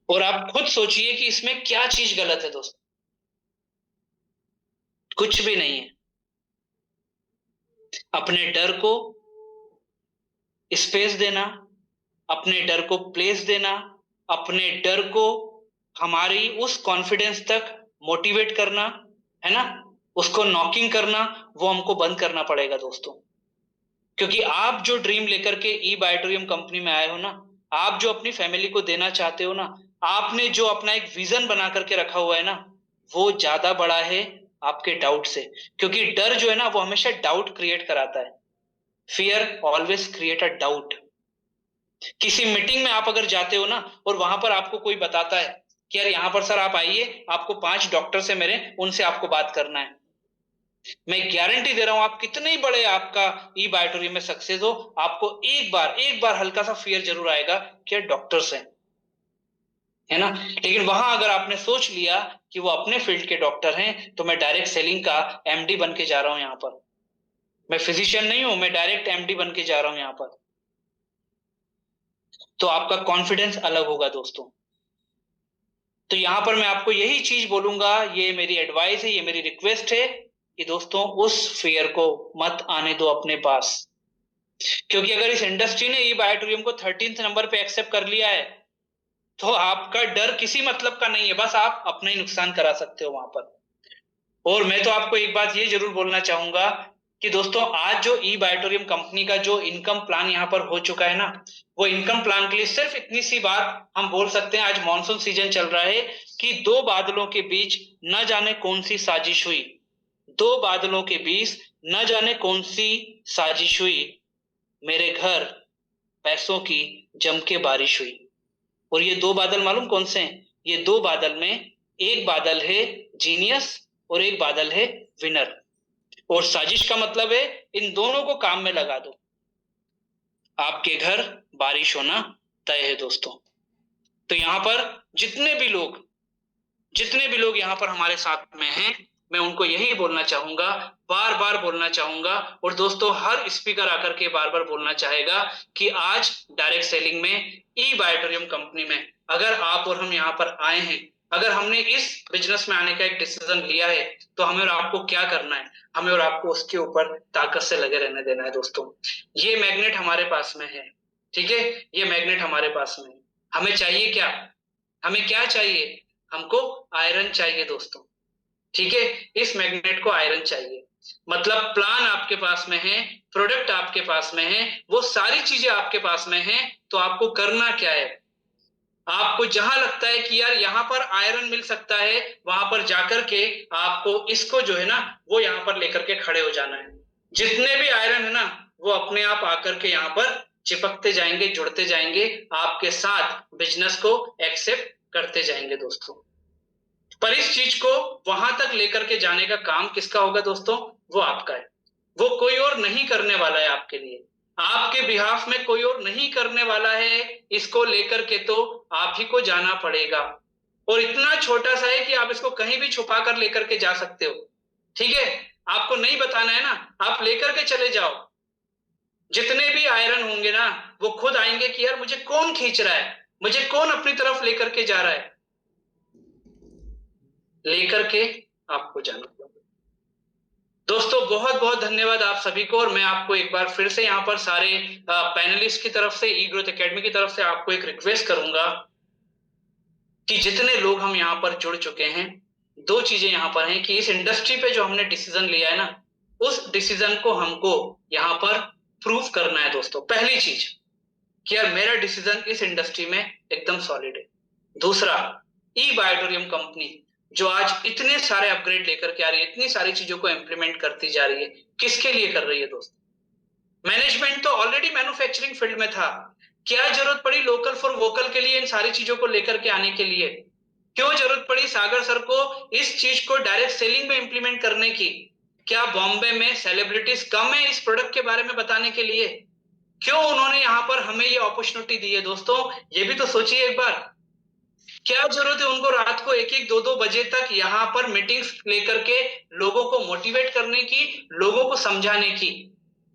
और आप खुद सोचिए कि इसमें क्या चीज गलत है दोस्तों। कुछ भी नहीं है। अपने डर को स्पेस देना, अपने डर को प्लेस देना, अपने डर को हमारी उस कॉन्फिडेंस तक मोटिवेट करना, है ना, उसको नॉकिंग करना, वो हमको बंद करना पड़ेगा दोस्तों। क्योंकि आप जो ड्रीम लेकर के ई बायोटोरियम कंपनी में आए हो ना, आप जो अपनी फैमिली को देना चाहते हो ना, आपने जो अपना एक विजन बना करके रखा हुआ है ना, वो ज्यादा बड़ा है आपके डाउट से। क्योंकि डर जो है ना वो हमेशा डाउट क्रिएट कराता है। Fear always create a doubt. किसी मीटिंग में आप अगर जाते हो ना और वहां पर आपको कोई बताता है कि यार यहाँ पर सर आप आइए, आपको 5 डॉक्टर से मेरे, उनसे आपको बात करना है, मैं गारंटी दे रहा हूं आप कितने ही बड़े आपका ई बायोटोरियम में सक्सेस हो, आपको एक बार हल्का सा फियर जरूर आएगा कि डॉक्टर्स हैं, है ना। लेकिन वहां अगर आपने सोच लिया कि वो अपने फील्ड के डॉक्टर हैं, तो मैं डायरेक्ट सेलिंग का एमडी बन के जा रहा हूं यहाँ पर, मैं फिजिशियन नहीं हूं, मैं डायरेक्ट एमडी बन के जा रहा हूं यहाँ पर, तो आपका कॉन्फिडेंस अलग होगा दोस्तों। तो यहां पर मैं आपको यही चीज बोलूंगा, ये मेरी एडवाइस है, ये मेरी रिक्वेस्ट है कि दोस्तों उस फियर को मत आने दो अपने पास। क्योंकि अगर इस इंडस्ट्री ने ई बायोटोरियम को 13th नंबर पे एक्सेप्ट कर लिया है, तो आपका डर किसी मतलब का नहीं है, बस आप अपना ही नुकसान करा सकते हो वहां पर। और मैं तो आपको एक बात ये जरूर बोलना चाहूंगा कि दोस्तों आज जो ई बायोटोरियम कंपनी का जो इनकम प्लान यहाँ पर हो चुका है ना, वो इनकम प्लान के लिए सिर्फ इतनी सी बात हम बोल सकते हैं, आज मॉनसून सीजन चल रहा है, कि 2 बादलों के बीच न जाने कौन सी साजिश हुई, 2 बादलों के बीच न जाने कौन सी साजिश हुई, मेरे घर पैसों की जम के बारिश हुई। और ये 2 बादल मालूम कौन से हैं? ये 2 बादल में एक बादल है जीनियस और एक बादल है विनर। और साजिश का मतलब है इन दोनों को काम में लगा दो, आपके घर बारिश होना तय है दोस्तों। तो यहां पर जितने भी लोग जितने भी लोग यहाँ पर हमारे साथ में हैं, मैं उनको यही बोलना चाहूंगा, बार बार बोलना चाहूंगा, और दोस्तों हर स्पीकर आकर के बार बार बोलना चाहेगा कि आज डायरेक्ट सेलिंग में ई बायोटोरियम कंपनी में अगर आप और हम यहाँ पर आए हैं, अगर हमने इस बिजनेस में आने का एक डिसीजन लिया है, तो हमें और आपको क्या करना है? हमें और आपको उसके ऊपर ताकत से लगे रहने देना है दोस्तों। ये मैग्नेट हमारे पास में है, ठीक है, ये मैग्नेट हमारे पास में है। हमें चाहिए क्या? हमें क्या चाहिए? हमको आयरन चाहिए दोस्तों, ठीक है। इस मैग्नेट को आयरन चाहिए, मतलब प्लान आपके पास में है, प्रोडक्ट आपके पास में है, वो सारी चीजें आपके पास में है। तो आपको करना क्या है? आपको जहां लगता है कि यार यहाँ पर आयरन मिल सकता है, वहां पर जाकर के आपको इसको जो है ना, वो यहाँ पर लेकर के खड़े हो जाना है। जितने भी आयरन है ना, वो अपने आप आकर के यहाँ पर चिपकते जाएंगे, जुड़ते जाएंगे, आपके साथ बिजनेस को एक्सेप्ट करते जाएंगे दोस्तों। पर इस चीज को वहां तक लेकर के जाने का काम किसका होगा दोस्तों? वो आपका है। वो कोई और नहीं करने वाला है आपके लिए, आपके बिहाफ में कोई और नहीं करने वाला है। इसको लेकर के तो आप ही को जाना पड़ेगा, और इतना छोटा सा है कि आप इसको कहीं भी छुपा कर लेकर के जा सकते हो, ठीक है। आपको नहीं बताना है ना, आप लेकर के चले जाओ। जितने भी आयरन होंगे ना, वो खुद आएंगे कि यार मुझे कौन खींच रहा है, मुझे कौन अपनी तरफ लेकर के जा रहा है, लेकर के आपको जाना होगा। दोस्तों बहुत बहुत धन्यवाद आप सभी को, और मैं आपको एक बार फिर से यहाँ पर सारे पैनलिस्ट की तरफ से, ई ग्रोथ एकेडमी की तरफ से आपको एक रिक्वेस्ट करूंगा कि जितने लोग हम यहाँ पर जुड़ चुके हैं, दो चीजें यहाँ पर हैं कि इस इंडस्ट्री पे जो हमने डिसीजन लिया है ना, उस डिसीजन को हमको यहाँ पर प्रूव करना है दोस्तों। पहली चीज कि यार मेरा डिसीजन इस इंडस्ट्री में एकदम सॉलिड है। दूसरा, ई बायोटोरियम कंपनी जो आज इतने सारे अपग्रेड लेकर के आ रही है, इतनी सारी चीजों को इंप्लीमेंट करती जा रही है, किसके लिए कर रही है दोस्तों? मैनेजमेंट तो ऑलरेडी मैन्युफैक्चरिंग फील्ड में था, क्या जरूरत पड़ी लोकल फॉर वोकल के लिए, इन सारी चीजों को लेकर के आने के लिए? क्यों जरूरत पड़ी सागर सर को इस चीज को डायरेक्ट सेलिंग में इंप्लीमेंट करने की? क्या बॉम्बे में सेलिब्रिटीज कम है इस प्रोडक्ट के बारे में बताने के लिए? क्यों उन्होंने यहाँ पर हमें ये अपॉर्चुनिटी दी है दोस्तों? ये भी तो सोचिए एक बार। क्या जरूरत है उनको रात को 1-1, 2-2 बजे तक यहाँ पर मीटिंग्स लेकर के लोगों को मोटिवेट करने की, लोगों को समझाने की?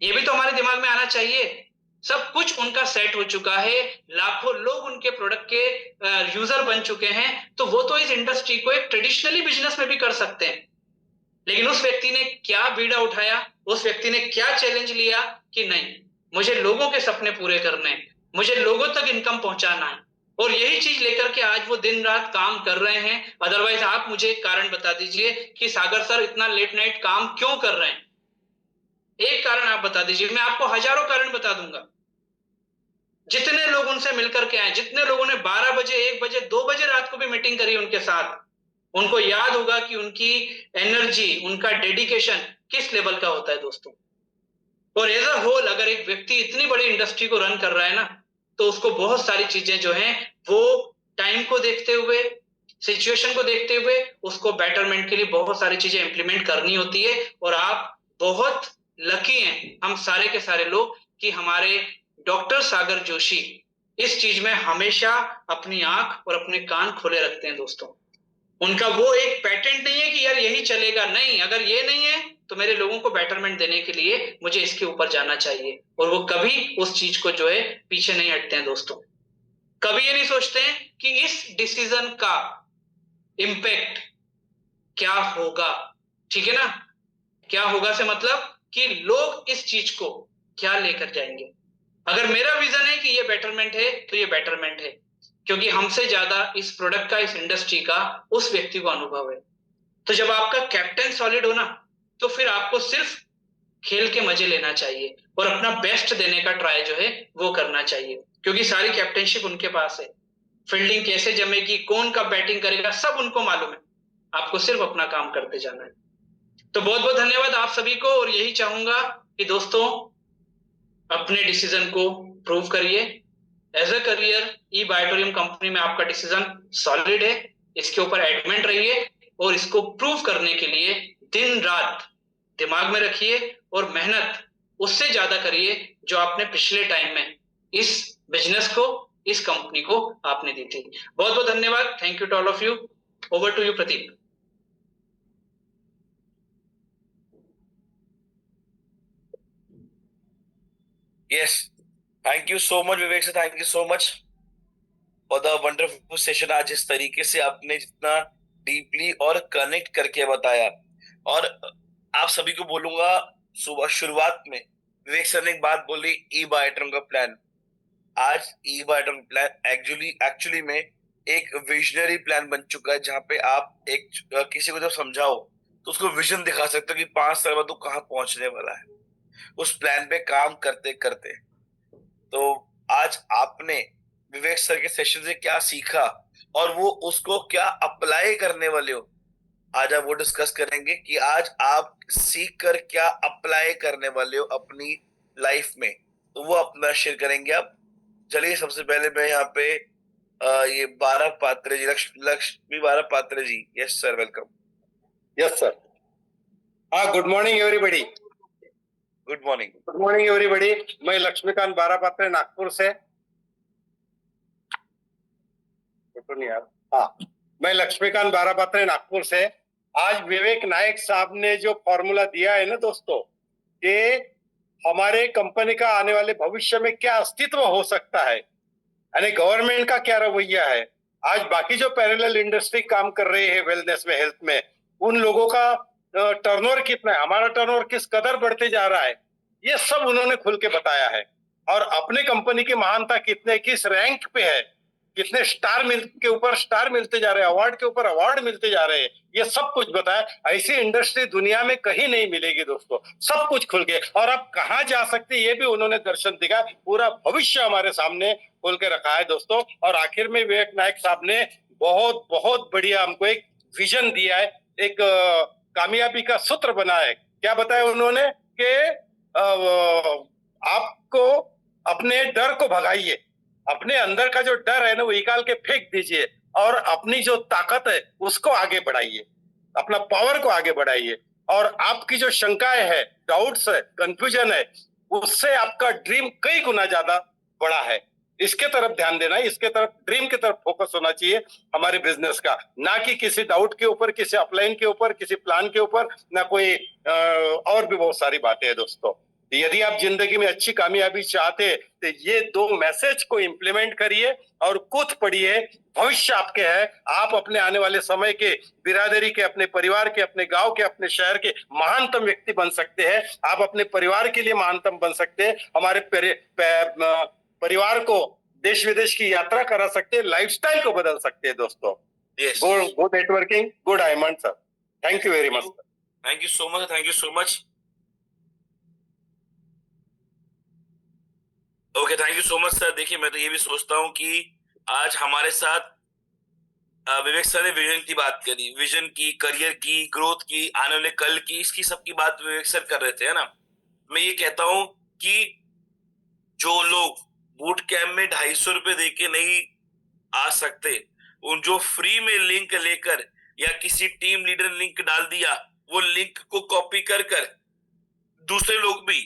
ये भी तो हमारे दिमाग में आना चाहिए। सब कुछ उनका सेट हो चुका है, लाखों लोग उनके प्रोडक्ट के यूजर बन चुके हैं, तो वो तो इस इंडस्ट्री को एक ट्रेडिशनली बिजनेस में भी कर सकते हैं। लेकिन उस व्यक्ति ने क्या बीड़ा उठाया, उस व्यक्ति ने क्या चैलेंज लिया कि नहीं, मुझे लोगों के सपने पूरे करने हैं, मुझे लोगों तक इनकम पहुंचाना है, और यही चीज लेकर के आज वो दिन रात काम कर रहे हैं। अदरवाइज आप मुझे एक कारण बता दीजिए कि सागर सर इतना लेट नाइट काम क्यों कर रहे हैं? एक कारण आप बता दीजिए, मैं आपको हजारों कारण बता दूंगा। जितने लोग उनसे मिलकर के आए, जितने लोगों ने 12 बजे, 1 बजे, 2 बजे रात को भी मीटिंग करी उनके साथ, उनको याद होगा कि उनकी एनर्जी, उनका डेडिकेशन किस लेवल का होता है दोस्तों। और एज अ होल अगर एक व्यक्ति इतनी बड़ी इंडस्ट्री को रन कर रहा है ना, तो उसको बहुत सारी चीजें जो हैं वो टाइम को देखते हुए, सिचुएशन को देखते हुए, उसको बेटरमेंट के लिए बहुत सारी चीजें इंप्लीमेंट करनी होती है। और आप बहुत लकी हैं, हम सारे के सारे लोग, कि हमारे डॉक्टर सागर जोशी इस चीज में हमेशा अपनी आंख और अपने कान खोले रखते हैं दोस्तों। उनका वो एक पैटेंट नहीं है कि यार यही चलेगा, नहीं, अगर ये नहीं है तो मेरे लोगों को बेटरमेंट देने के लिए मुझे इसके ऊपर जाना चाहिए। और वो कभी उस चीज को जो है पीछे नहीं हटते हैं दोस्तों। कभी ये नहीं सोचते हैं कि इस डिसीजन का इम्पैक्ट क्या होगा, ठीक है ना? क्या होगा से मतलब कि लोग इस चीज को क्या लेकर जाएंगे। अगर मेरा विजन है कि ये बेटरमेंट है, तो ये बेटरमेंट है, क्योंकि हमसे ज्यादा इस प्रोडक्ट का, इस इंडस्ट्री का उस व्यक्ति को अनुभव है। तो जब आपका कैप्टन सॉलिड हो ना, तो फिर आपको सिर्फ खेल के मजे लेना चाहिए और अपना बेस्ट देने का ट्राई जो है वो करना चाहिए, क्योंकि सारी कैप्टनशिप उनके पास है। फील्डिंग कैसे जमेगी, कौन कब बैटिंग करेगा, सब उनको मालूम है। आपको सिर्फ अपना काम करते जाना है। तो बहुत बहुत धन्यवाद आप सभी को, और यही चाहूंगा कि दोस्तों अपने डिसीजन को प्रूव करिए। एज अ करियर ई बायोटोरियम कंपनी में आपका डिसीजन सॉलिड है, इसके ऊपर एडमेंट रहिए, और इसको प्रूव करने के लिए दिन रात दिमाग में रखिए और मेहनत उससे ज्यादा करिए जो आपने पिछले टाइम में इस बिजनेस को, इस कंपनी को आपने दी थी। बहुत बहुत धन्यवाद। Thank you to all of you. Over to you, Pradeep. Yes, thank you so much Vivek sir, thank you so much for the wonderful session। आज इस तरीके से आपने जितना डीपली और कनेक्ट करके बताया, और आप सभी को बोलूंगा, सुबह शुरुआत में विवेक सर ने एक बात बोली, ई बायोट्रम का प्लान। आज ई बायोट्रम प्लान एक्चुअली में एक विजनरी प्लान बन चुका है, जहां पे आप एक किसी को जब समझाओ तो उसको विजन दिखा सकते हो कि 5 साल बाद तो कहाँ पहुंचने वाला है, उस प्लान पे काम करते करते। तो आज आपने विवेक सर के सेशन से क्या सीखा और वो उसको क्या अप्लाई करने वाले हो, आज आप वो डिस्कस करेंगे कि आज आप सीख कर क्या अप्लाई करने वाले हो अपनी लाइफ में, तो वो अपना शेयर करेंगे आप। चलिए, सबसे पहले मैं यहाँ पे ये बारह पात्रे ji, Laxmi Barapatre ji, yes sir, welcome. Yes sir. हाँ, good morning everybody. Good morning. Good morning everybody. मैं लक्ष्मीकांत बारापात्रे नागपुर से। हाँ, मैं लक्ष्मीकांत बारापात्रे नागपुर से। आज विवेक नायक साहब ने जो फॉर्मूला दिया है ना दोस्तों, कि हमारे कंपनी का आने वाले भविष्य में क्या अस्तित्व हो सकता है, यानी गवर्नमेंट का क्या रवैया है। आज बाकी जो पैरेलल इंडस्ट्री काम कर रहे हैं वेलनेस में, हेल्थ में, उन लोगों का टर्नओवर कितना है, हमारा टर्नओवर किस कदर बढ़ते जा रहा है, ये सब उन्होंने खुल के बताया है। और अपने कंपनी की महानता कितने, किस रैंक पे है, कितने स्टार के ऊपर स्टार मिलते जा रहे हैं, अवार्ड के ऊपर अवार्ड मिलते जा रहे हैं, ये सब कुछ बताया। ऐसी इंडस्ट्री दुनिया में कहीं नहीं मिलेगी दोस्तों, सब कुछ खुल के। और अब कहाँ जा सकते ये भी उन्होंने दर्शन दिखा, पूरा भविष्य हमारे सामने खोल के रखा है दोस्तों। और आखिर में विवेक नायक साहब ने बहुत बहुत बढ़िया हमको एक विजन दिया है, एक कामयाबी का सूत्र बनाया है। क्या बताया उन्होंने कि आपको अपने डर को भगाइए, अपने अंदर का जो डर है ना वो निकाल के फेंक दीजिए, और अपनी जो ताकत है उसको आगे बढ़ाइए, अपना पावर को आगे बढ़ाइए। और आपकी जो शंकाएं है, डाउट्स है, कंफ्यूजन है, उससे आपका ड्रीम कई गुना ज्यादा बड़ा है। इसके तरफ ध्यान देना है, इसके तरफ, ड्रीम की तरफ फोकस होना चाहिए हमारे बिजनेस का, ना कि किसी डाउट के ऊपर, किसी अपलाइन के ऊपर, किसी प्लान के ऊपर, ना कोई और भी बहुत सारी बातें हैं दोस्तों। यदि आप जिंदगी में अच्छी कामयाबी चाहते हैं तो ये 2 मैसेज को इंप्लीमेंट करिए और कूद पड़िए। भविष्य आपके है, आप अपने आने वाले समय के, बिरादरी के, अपने परिवार के, अपने गांव के, अपने शहर के महानतम व्यक्ति बन सकते हैं। आप अपने परिवार के लिए महानतम बन सकते हैं, हमारे परिवार को देश विदेश की यात्रा करा सकते हैं, लाइफस्टाइल को बदल सकते हैं दोस्तों। गुड नेटवर्किंग, गुड आयमंड sir. Thank you very much. Thank you so much, thank you so much. Okay, thank you so much sir. देखिए, मैं तो ये भी सोचता हूँ कि आज हमारे साथ विवेक सर ने विजन की बात करी, विजन की, करियर की, ग्रोथ की, आने वाले कल की, इसकी सबकी बात विवेक सर कर रहे थे, है ना। मैं ये कहता हूँ कि जो लोग बूट कैंप में 250 रुपए दे के नहीं आ सकते, उन जो फ्री में लिंक लेकर या किसी टीम लीडर ने लिंक डाल दिया, वो लिंक को कॉपी कर दूसरे लोग भी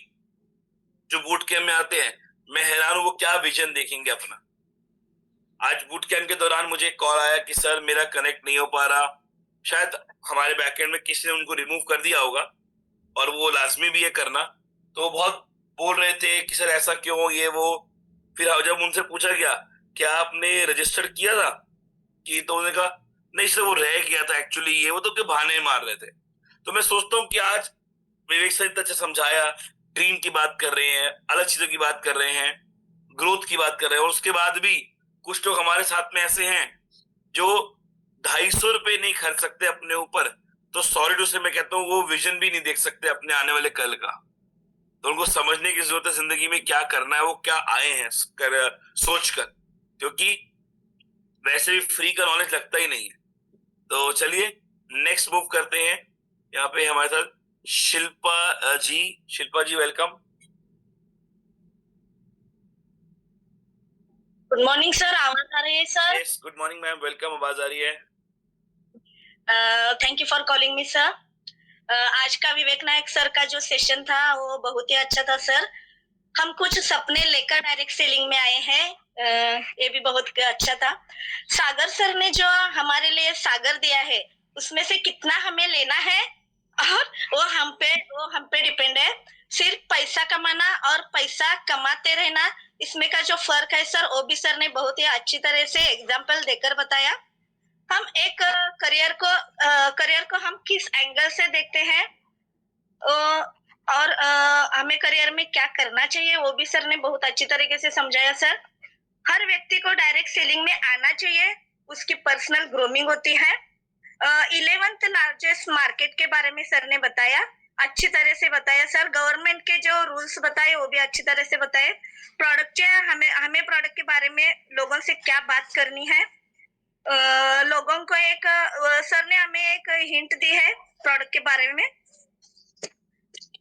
जो बूट कैंप में आते हैं, मैं हैरान हूं वो क्या विजन देखेंगे अपना। आज बूट कैंप के दौरान मुझे कॉल आया कि सर मेरा कनेक्ट नहीं हो पा रहा, शायद हमारे बैकएंड में किसी ने उनको रिमूव कर दिया होगा, और वो लाजमी भी है करना। तो वो बहुत बोल रहे थे कि सर ऐसा क्यों, ये वो। फिर जब उनसे पूछा गया क्या आपने रजिस्टर किया था, कि तो उन्होंने कहा नहीं सर वो रह गया था एक्चुअली, ये वो, तो के बहाने मार रहे थे। तो मैं सोचता हूँ कि आज विवेक सर इतना अच्छा समझाया, ड्रीम की बात कर रहे हैं, अलग चीजों की बात कर रहे हैं, ग्रोथ की बात कर रहे हैं, और उसके बाद भी कुछ लोग हमारे साथ में ऐसे हैं जो 250 रुपए नहीं खर्च सकते अपने ऊपर, तो सॉरी टू से मैं कहता हूँ वो विजन भी नहीं देख सकते अपने आने वाले कल का। तो उनको समझने की जरूरत है जिंदगी में क्या करना है, वो क्या आए हैं सोच कर, क्योंकि वैसे भी फ्री का नॉलेज लगता ही नहीं है। तो चलिए नेक्स्ट मूव करते हैं। यहाँ पे हमारे साथ शिल्पा जी वेलकम। गुड मॉर्निंग सर, आवाज आ रही है sir? Yes, good morning ma'am, welcome, आवाज आ रही है। Thank you for calling me sir. आज का विवेक नायक सर का जो सेशन था वो बहुत ही अच्छा था सर। हम कुछ सपने लेकर डायरेक्ट सेलिंग में आए हैं, ये भी बहुत अच्छा था। सागर सर ने जो हमारे लिए सागर दिया है उसमें से कितना हमें लेना है और वो हम पे डिपेंड है। सिर्फ पैसा कमाना और पैसा कमाते रहना इसमें का जो फर्क है सर वो भी सर ने बहुत ही अच्छी तरह से एग्जाम्पल देकर बताया। हम एक करियर को हम किस एंगल से देखते हैं और हमें करियर में क्या करना चाहिए वो भी सर ने बहुत अच्छी तरीके से समझाया सर। हर व्यक्ति को डायरेक्ट सेलिंग में आना चाहिए, उसकी पर्सनल ग्रूमिंग होती है। 11th लार्जेस्ट मार्केट के बारे में सर ने बताया, अच्छी तरह से बताया सर। गवर्नमेंट के जो रूल्स बताए वो भी अच्छी तरह से बताए। प्रोडक्ट हमें प्रोडक्ट के बारे में लोगों से क्या बात करनी है। लोगों को सर ने हमें एक हिंट दी है प्रोडक्ट के बारे में।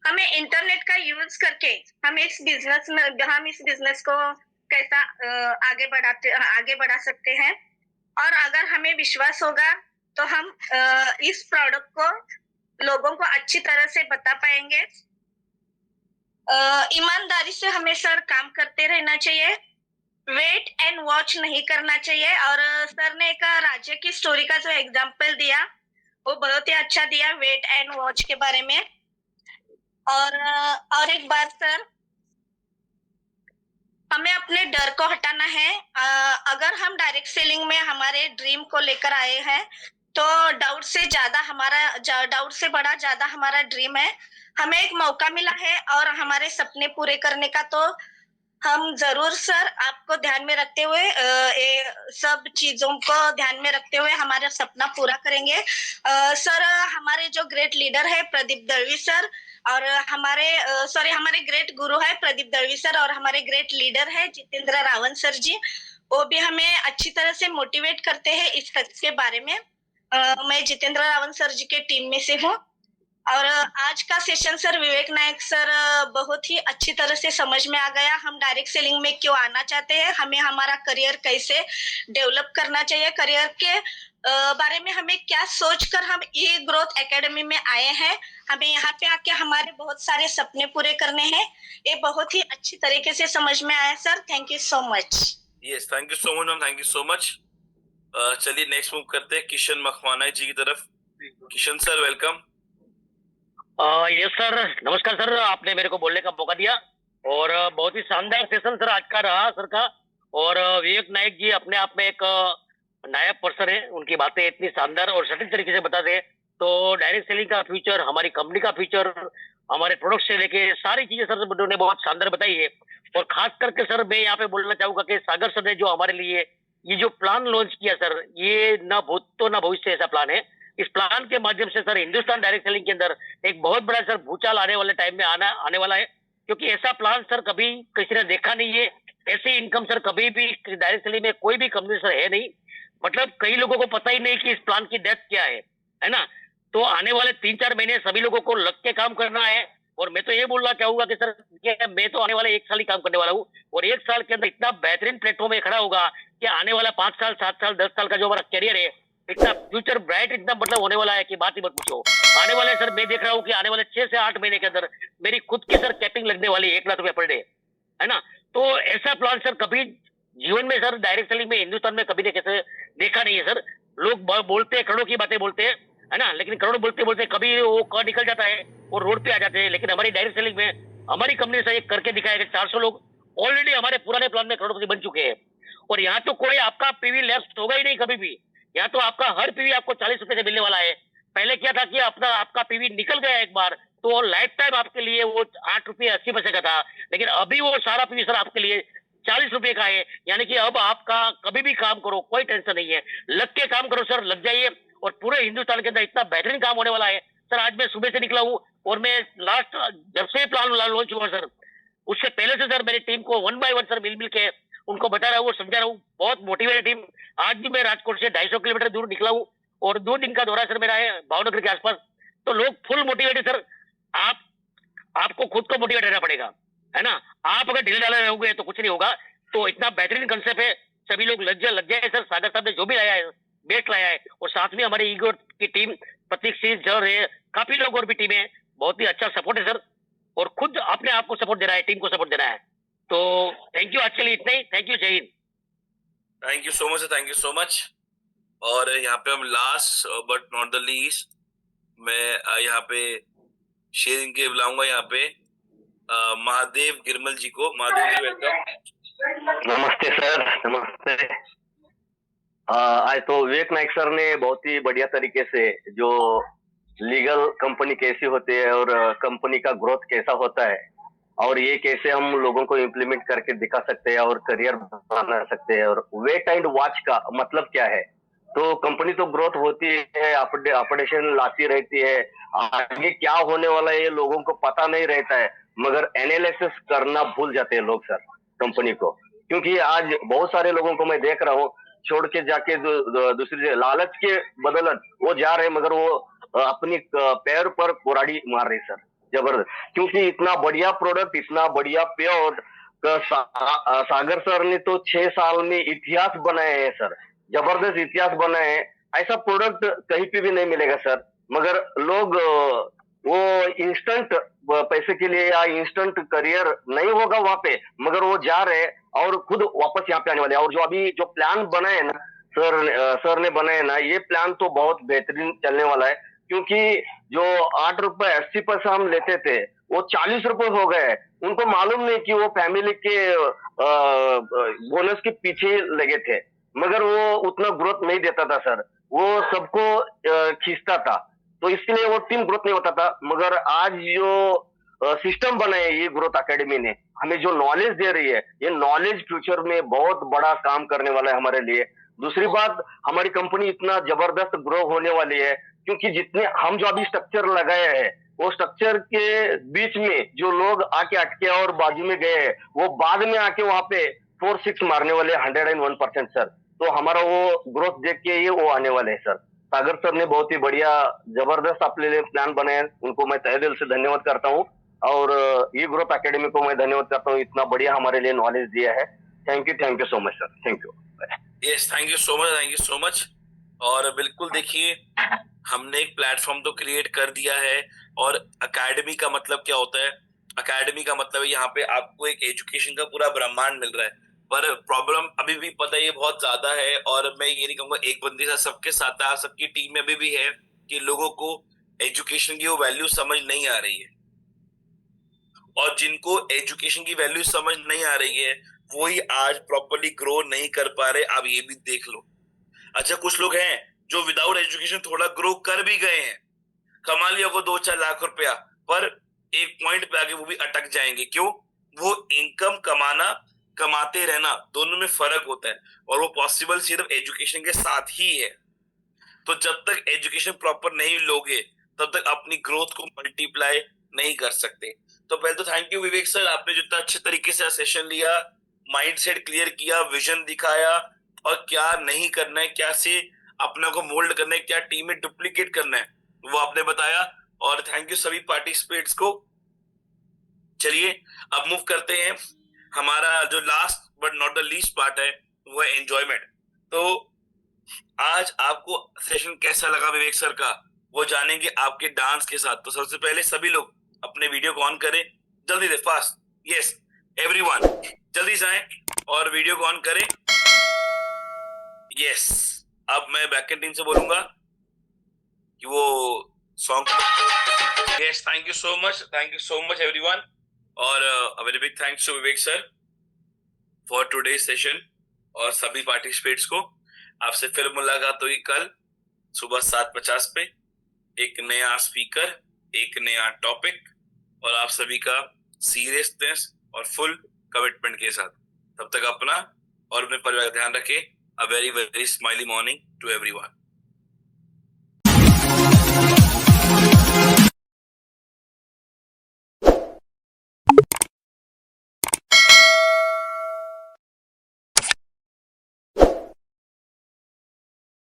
हमें इंटरनेट का यूज करके हम इस बिजनेस को कैसा आगे बढ़ा सकते हैं और अगर हमें विश्वास होगा तो हम इस प्रोडक्ट को लोगों को अच्छी तरह से बता पाएंगे। ईमानदारी से हमें सर काम करते रहना चाहिए, वेट एंड वॉच नहीं करना चाहिए। और सर ने एक राज्य की स्टोरी का जो एग्जाम्पल दिया वो बहुत ही अच्छा दिया वेट एंड वॉच के बारे में। और एक बात सर, हमें अपने डर को हटाना है। अगर हम डायरेक्ट सेलिंग में हमारे ड्रीम को लेकर आए हैं तो डाउट से बड़ा ज्यादा हमारा ड्रीम है। हमें एक मौका मिला है और हमारे सपने पूरे करने का, तो हम जरूर सर आपको ध्यान में रखते हुए ये सब चीजों को ध्यान में रखते हुए हमारा सपना पूरा करेंगे। सर हमारे जो ग्रेट लीडर है प्रदीप दळवी सर और हमारे ग्रेट गुरु है प्रदीप दळवी सर और हमारे ग्रेट लीडर है जितेंद्र रावत सर जी, वो भी हमें अच्छी तरह से मोटिवेट करते हैं इस तथ्य के बारे में। मैं जितेंद्र रावत सर जी के टीम में से हूँ। और आज का सेशन सर विवेक नायक सर बहुत ही अच्छी तरह से समझ में आ गया। हम डायरेक्ट सेलिंग में क्यों आना चाहते हैं, हमें हमारा करियर कैसे डेवलप करना चाहिए, करियर के बारे में हमें क्या सोचकर हम ई ग्रोथ एकेडमी में आए हैं, हमें यहाँ पे आके हमारे बहुत सारे सपने पूरे करने हैं। ये बहुत ही अच्छी तरीके से समझ में आया sir. Thank you so much. Yes, thank you so much ma'am, thank you so much. चलिए नेक्स्ट मूव करते हैं किशन मखवाना जी की तरफ। Kishan sir welcome. Yes sir, नमस्कार सर, आपने मेरे को बोलने का मौका दिया और बहुत ही शानदार सेशन सर आज का रहा सर का। और विवेक नायक जी अपने आप में एक नायक पर्सन है, उनकी बातें इतनी शानदार और सटीक तरीके से बताते हैं। तो डायरेक्ट सेलिंग का फ्यूचर, हमारी कंपनी का फ्यूचर, हमारे प्रोडक्ट से लेके सारी चीजें सर उन्होंने बहुत शानदार बताई है। और खास करके सर मैं यहाँ पे बोलना चाहूंगा कि सागर सर ने जो हमारे लिए ये जो प्लान लॉन्च किया सर, ये ना भूत तो ना भविष्य ऐसा प्लान है। इस प्लान के माध्यम से सर हिंदुस्तान डायरेक्ट सेलिंग के अंदर एक बहुत बड़ा सर भूचाल आने वाले टाइम में आने वाला है, क्योंकि ऐसा प्लान सर कभी किसी ने देखा नहीं है। ऐसी इनकम सर कभी भी डायरेक्ट सेलिंग में कोई भी कंपनी सर है नहीं। मतलब कई लोगों को पता ही नहीं कि इस प्लान की डेप्थ क्या है ना। तो आने वाले 3-4 महीने सभी लोगों को लग के काम करना है। और मैं तो ये बोलना चाहूंगा कि सर मैं तो आने वाले 1 साल ही काम करने वाला हूँ और 1 साल के अंदर इतना बेहतरीन प्लेटफॉर्म में खड़ा होगा कि आने वाला 5 साल, 7 साल, 10 साल का जो हमारा करियर है, इतना फ्यूचर ब्राइट इतना मतलब होने वाला है कि बात ही मत पूछो। आने वाले सर मैं देख रहा हूँ कि आने वाले 6 से 8 महीने के अंदर मेरी खुद की सर कैपिंग लगने वाली है 1 लाख रुपया पर डे, है ना। तो ऐसा प्लान सर कभी जीवन में सर डायरेक्ट सेलिंग में हिंदुस्तान में कभी देखा नहीं है सर। लोग बोलते हैं, करोड़ों की बातें बोलते हैं, है ना, लेकिन करोड़ बोलते बोलते कभी वो कर निकल जाता है और रोड पे आ जाते हैं। लेकिन हमारी डायरेक्ट सेलिंग में हमारी कंपनी से एक करके दिखाया कि 400 लोग ऑलरेडी हमारे पुराने प्लान में करोड़पति बन चुके हैं। और यहाँ तो कोई आपका पीवी लैप्स होगा ही नहीं कभी भी। यहाँ तो आपका हर पीवी आपको 40 रुपए से मिलने वाला है। पहले क्या था कि आपका पीवी निकल गया एक बार तो लाइफ टाइम आपके लिए वो 8 रुपये 80 पैसे का था, लेकिन अभी वो सारा पीवी सर आपके लिए 40 रुपए का है। यानी कि अब आपका कभी भी काम करो कोई टेंशन नहीं है, लग के काम करो सर, लग जाइए। और पूरे हिंदुस्तान के अंदर इतना बेहतरीन काम होने वाला है सर। आज मैं सुबह से निकला हूँ और मैं लास्ट जब से प्लान लॉन्च हुआ सर, उससे पहले से सर मेरी टीम को 1 by 1 सर मिल के उनको बता रहा हूँ और समझा रहा हूँ। बहुत मोटिवेटेड टीम। आज भी मैं राजकोट से 250 किलोमीटर दूर निकला हूँ और 2 दिन का दौरा सर मेरा है भावनगर के आसपास। तो लोग फुल मोटिवेटेड सर। आपको खुद को मोटिवेट रहना पड़ेगा, है ना। आप अगर ढीले ढाले रहोगे तो कुछ नहीं होगा। तो इतना बेहतरीन कंसेप्ट है, सभी लोग लग जाए सर। सागर साहब ने जो भी लाया है बेस्ट लाया है। और साथ में हमारी ईगो की टीम प्रतीक सिंह जर है, काफी लोग और भी टीम है, बहुत ही अच्छा सपोर्ट है सर। और खुद अपने आप को सपोर्ट दे रहा है, टीम को सपोर्ट दे रहा है। तो थैंक यू, आज के लिए इतना ही। थैंक यू, जय Hind. Thank you so much, thank you so much. और यहाँ पे हम last but not the least, मैं यहाँ पे शेयरिंग के बुलाऊंगा यहाँ पे महादेव गिरमल जी को। महादेव जी वेलकम। नमस्ते सर, नमस्ते। आज तो विवेक नाइक सर ने बहुत ही बढ़िया तरीके से जो लीगल कंपनी कैसी होती है और कंपनी का ग्रोथ कैसा होता है और ये कैसे हम लोगों को इम्प्लीमेंट करके दिखा सकते हैं और करियर बना सकते हैं और वेट एंड वॉच का मतलब क्या है। तो कंपनी तो ग्रोथ होती है, अपडेशन लाती रहती है, आगे क्या होने वाला है ये लोगों को पता नहीं रहता है, मगर एनालिसिस करना भूल जाते हैं लोग सर कंपनी को। क्योंकि आज बहुत सारे लोगों को मैं देख रहा हूँ छोड़ के जाके दूसरी लालच के बदौलत वो जा रहे, मगर वो अपनी पैर पर कुराड़ी मार रहे सर, जबरदस्त। क्योंकि इतना बढ़िया प्रोडक्ट, इतना बढ़िया पेड़ सागर सर ने तो 6 साल में इतिहास बनाए हैं सर, जबरदस्त इतिहास बनाए हैं। ऐसा प्रोडक्ट कहीं पे भी नहीं मिलेगा सर, मगर लोग वो इंस्टेंट पैसे के लिए या इंस्टेंट करियर नहीं होगा वहां पे, मगर वो जा रहे और खुद वापस यहाँ पे आने वाले। और जो अभी जो प्लान बनाए ना सर ने बनाए ना, ये प्लान तो बहुत बेहतरीन चलने वाला है। क्योंकि जो 8 रुपए 80 पैसा हम लेते थे वो 40 रुपए हो गए। उनको मालूम नहीं कि वो फैमिली के बोनस के पीछे लगे थे, मगर वो उतना ग्रोथ नहीं देता था सर, वो सबको खींचता था, तो इसलिए वो टीम ग्रोथ नहीं होता था। मगर आज जो सिस्टम बना है ये ग्रोथ एकेडमी ने हमें जो नॉलेज दे रही है, ये नॉलेज फ्यूचर में बहुत बड़ा काम करने वाला है हमारे लिए। दूसरी बात, हमारी कंपनी इतना जबरदस्त ग्रो होने वाली है क्योंकि जितने हम जो अभी स्ट्रक्चर लगाए हैं वो स्ट्रक्चर के बीच में जो लोग आके अटके और बाजू में गए हैं वो बाद में आके वहां पे 4-6 मारने वाले 101% सर। तो हमारा वो ग्रोथ देख के ये वो आने वाले हैं सर। सागर सर ने बहुत ही बढ़िया जबरदस्त अपने लिए प्लान बनाए, उनको मैं तहे दिल से धन्यवाद करता हूँ। और ये ग्रोथ एकेडमी को मैं धन्यवाद करता हूँ, इतना बढ़िया हमारे लिए नॉलेज दिया है। Thank you so much sir, thank you. Yes, thank you so much, thank you so much. और बिल्कुल देखिए, हमने एक प्लेटफॉर्म तो क्रिएट कर दिया है। और एकेडमी का मतलब क्या होता है? एकेडमी का मतलब है यहाँ पे आपको एक एजुकेशन का पूरा ब्रह्मांड मिल रहा है। पर प्रॉब्लम अभी भी पता है ये बहुत ज्यादा है, और मैं ये नहीं कहूंगा एक बंदे का सबके साथ है, सबकी टीम में अभी भी है कि लोगों को एजुकेशन की वो वैल्यू समझ नहीं आ रही है। और जिनको एजुकेशन की वैल्यू समझ नहीं आ रही है वही आज प्रॉपरली ग्रो नहीं कर पा रहे। आप ये भी देख लो। अच्छा, कुछ लोग हैं जो विदाउट एजुकेशन थोड़ा ग्रो कर भी गए हैं, कमा लिया को 2-4 लाख रुपया, पर एक पॉइंट पे आगे वो भी अटक जाएंगे। क्यों? वो इनकम कमाना, कमाते रहना, दोनों में फर्क होता है, और वो पॉसिबल सिर्फ एजुकेशन के साथ ही है। तो जब तक एजुकेशन प्रॉपर नहीं लोगे तब तक अपनी ग्रोथ को मल्टीप्लाई नहीं कर सकते। तो पहले तो थैंक यू विवेक सर, आपने जितना अच्छे तरीके से सेशन लिया, माइंडसेट क्लियर किया, विजन दिखाया, और क्या नहीं करना है, क्या से अपने को मोल्ड करना है, क्या टीम में डुप्लीकेट करना है, वो आपने बताया। और थैंक यू सभी पार्टिसिपेट्स को। चलिए अब मूव करते हैं, हमारा जो last but not the least part है वो है एंजॉयमेंट। तो आज आपको सेशन कैसा लगा विवेक सर का, वो जानेंगे आपके डांस के साथ। तो सबसे पहले सभी लोग अपने वीडियो को ऑन करें, जल्दी से, फास्ट। यस एवरीवन, जल्दी से आए और वीडियो को ऑन करें। यस, अब मैं बैकएंड टीम से बोलूंगा कि वो song. Yes, thank you so much everyone. और very big thanks to Vivek sir for today session, और सभी पार्टिसिपेट्स को। आपसे फिर मुलाकात होगी कल सुबह 7:50 पे, एक नया स्पीकर, एक नया टॉपिक, और आप सभी का सीरियसनेस और फुल कमिटमेंट के साथ। तब तक अपना और अपने परिवार का ध्यान रखें। A very, very smiley morning to everyone.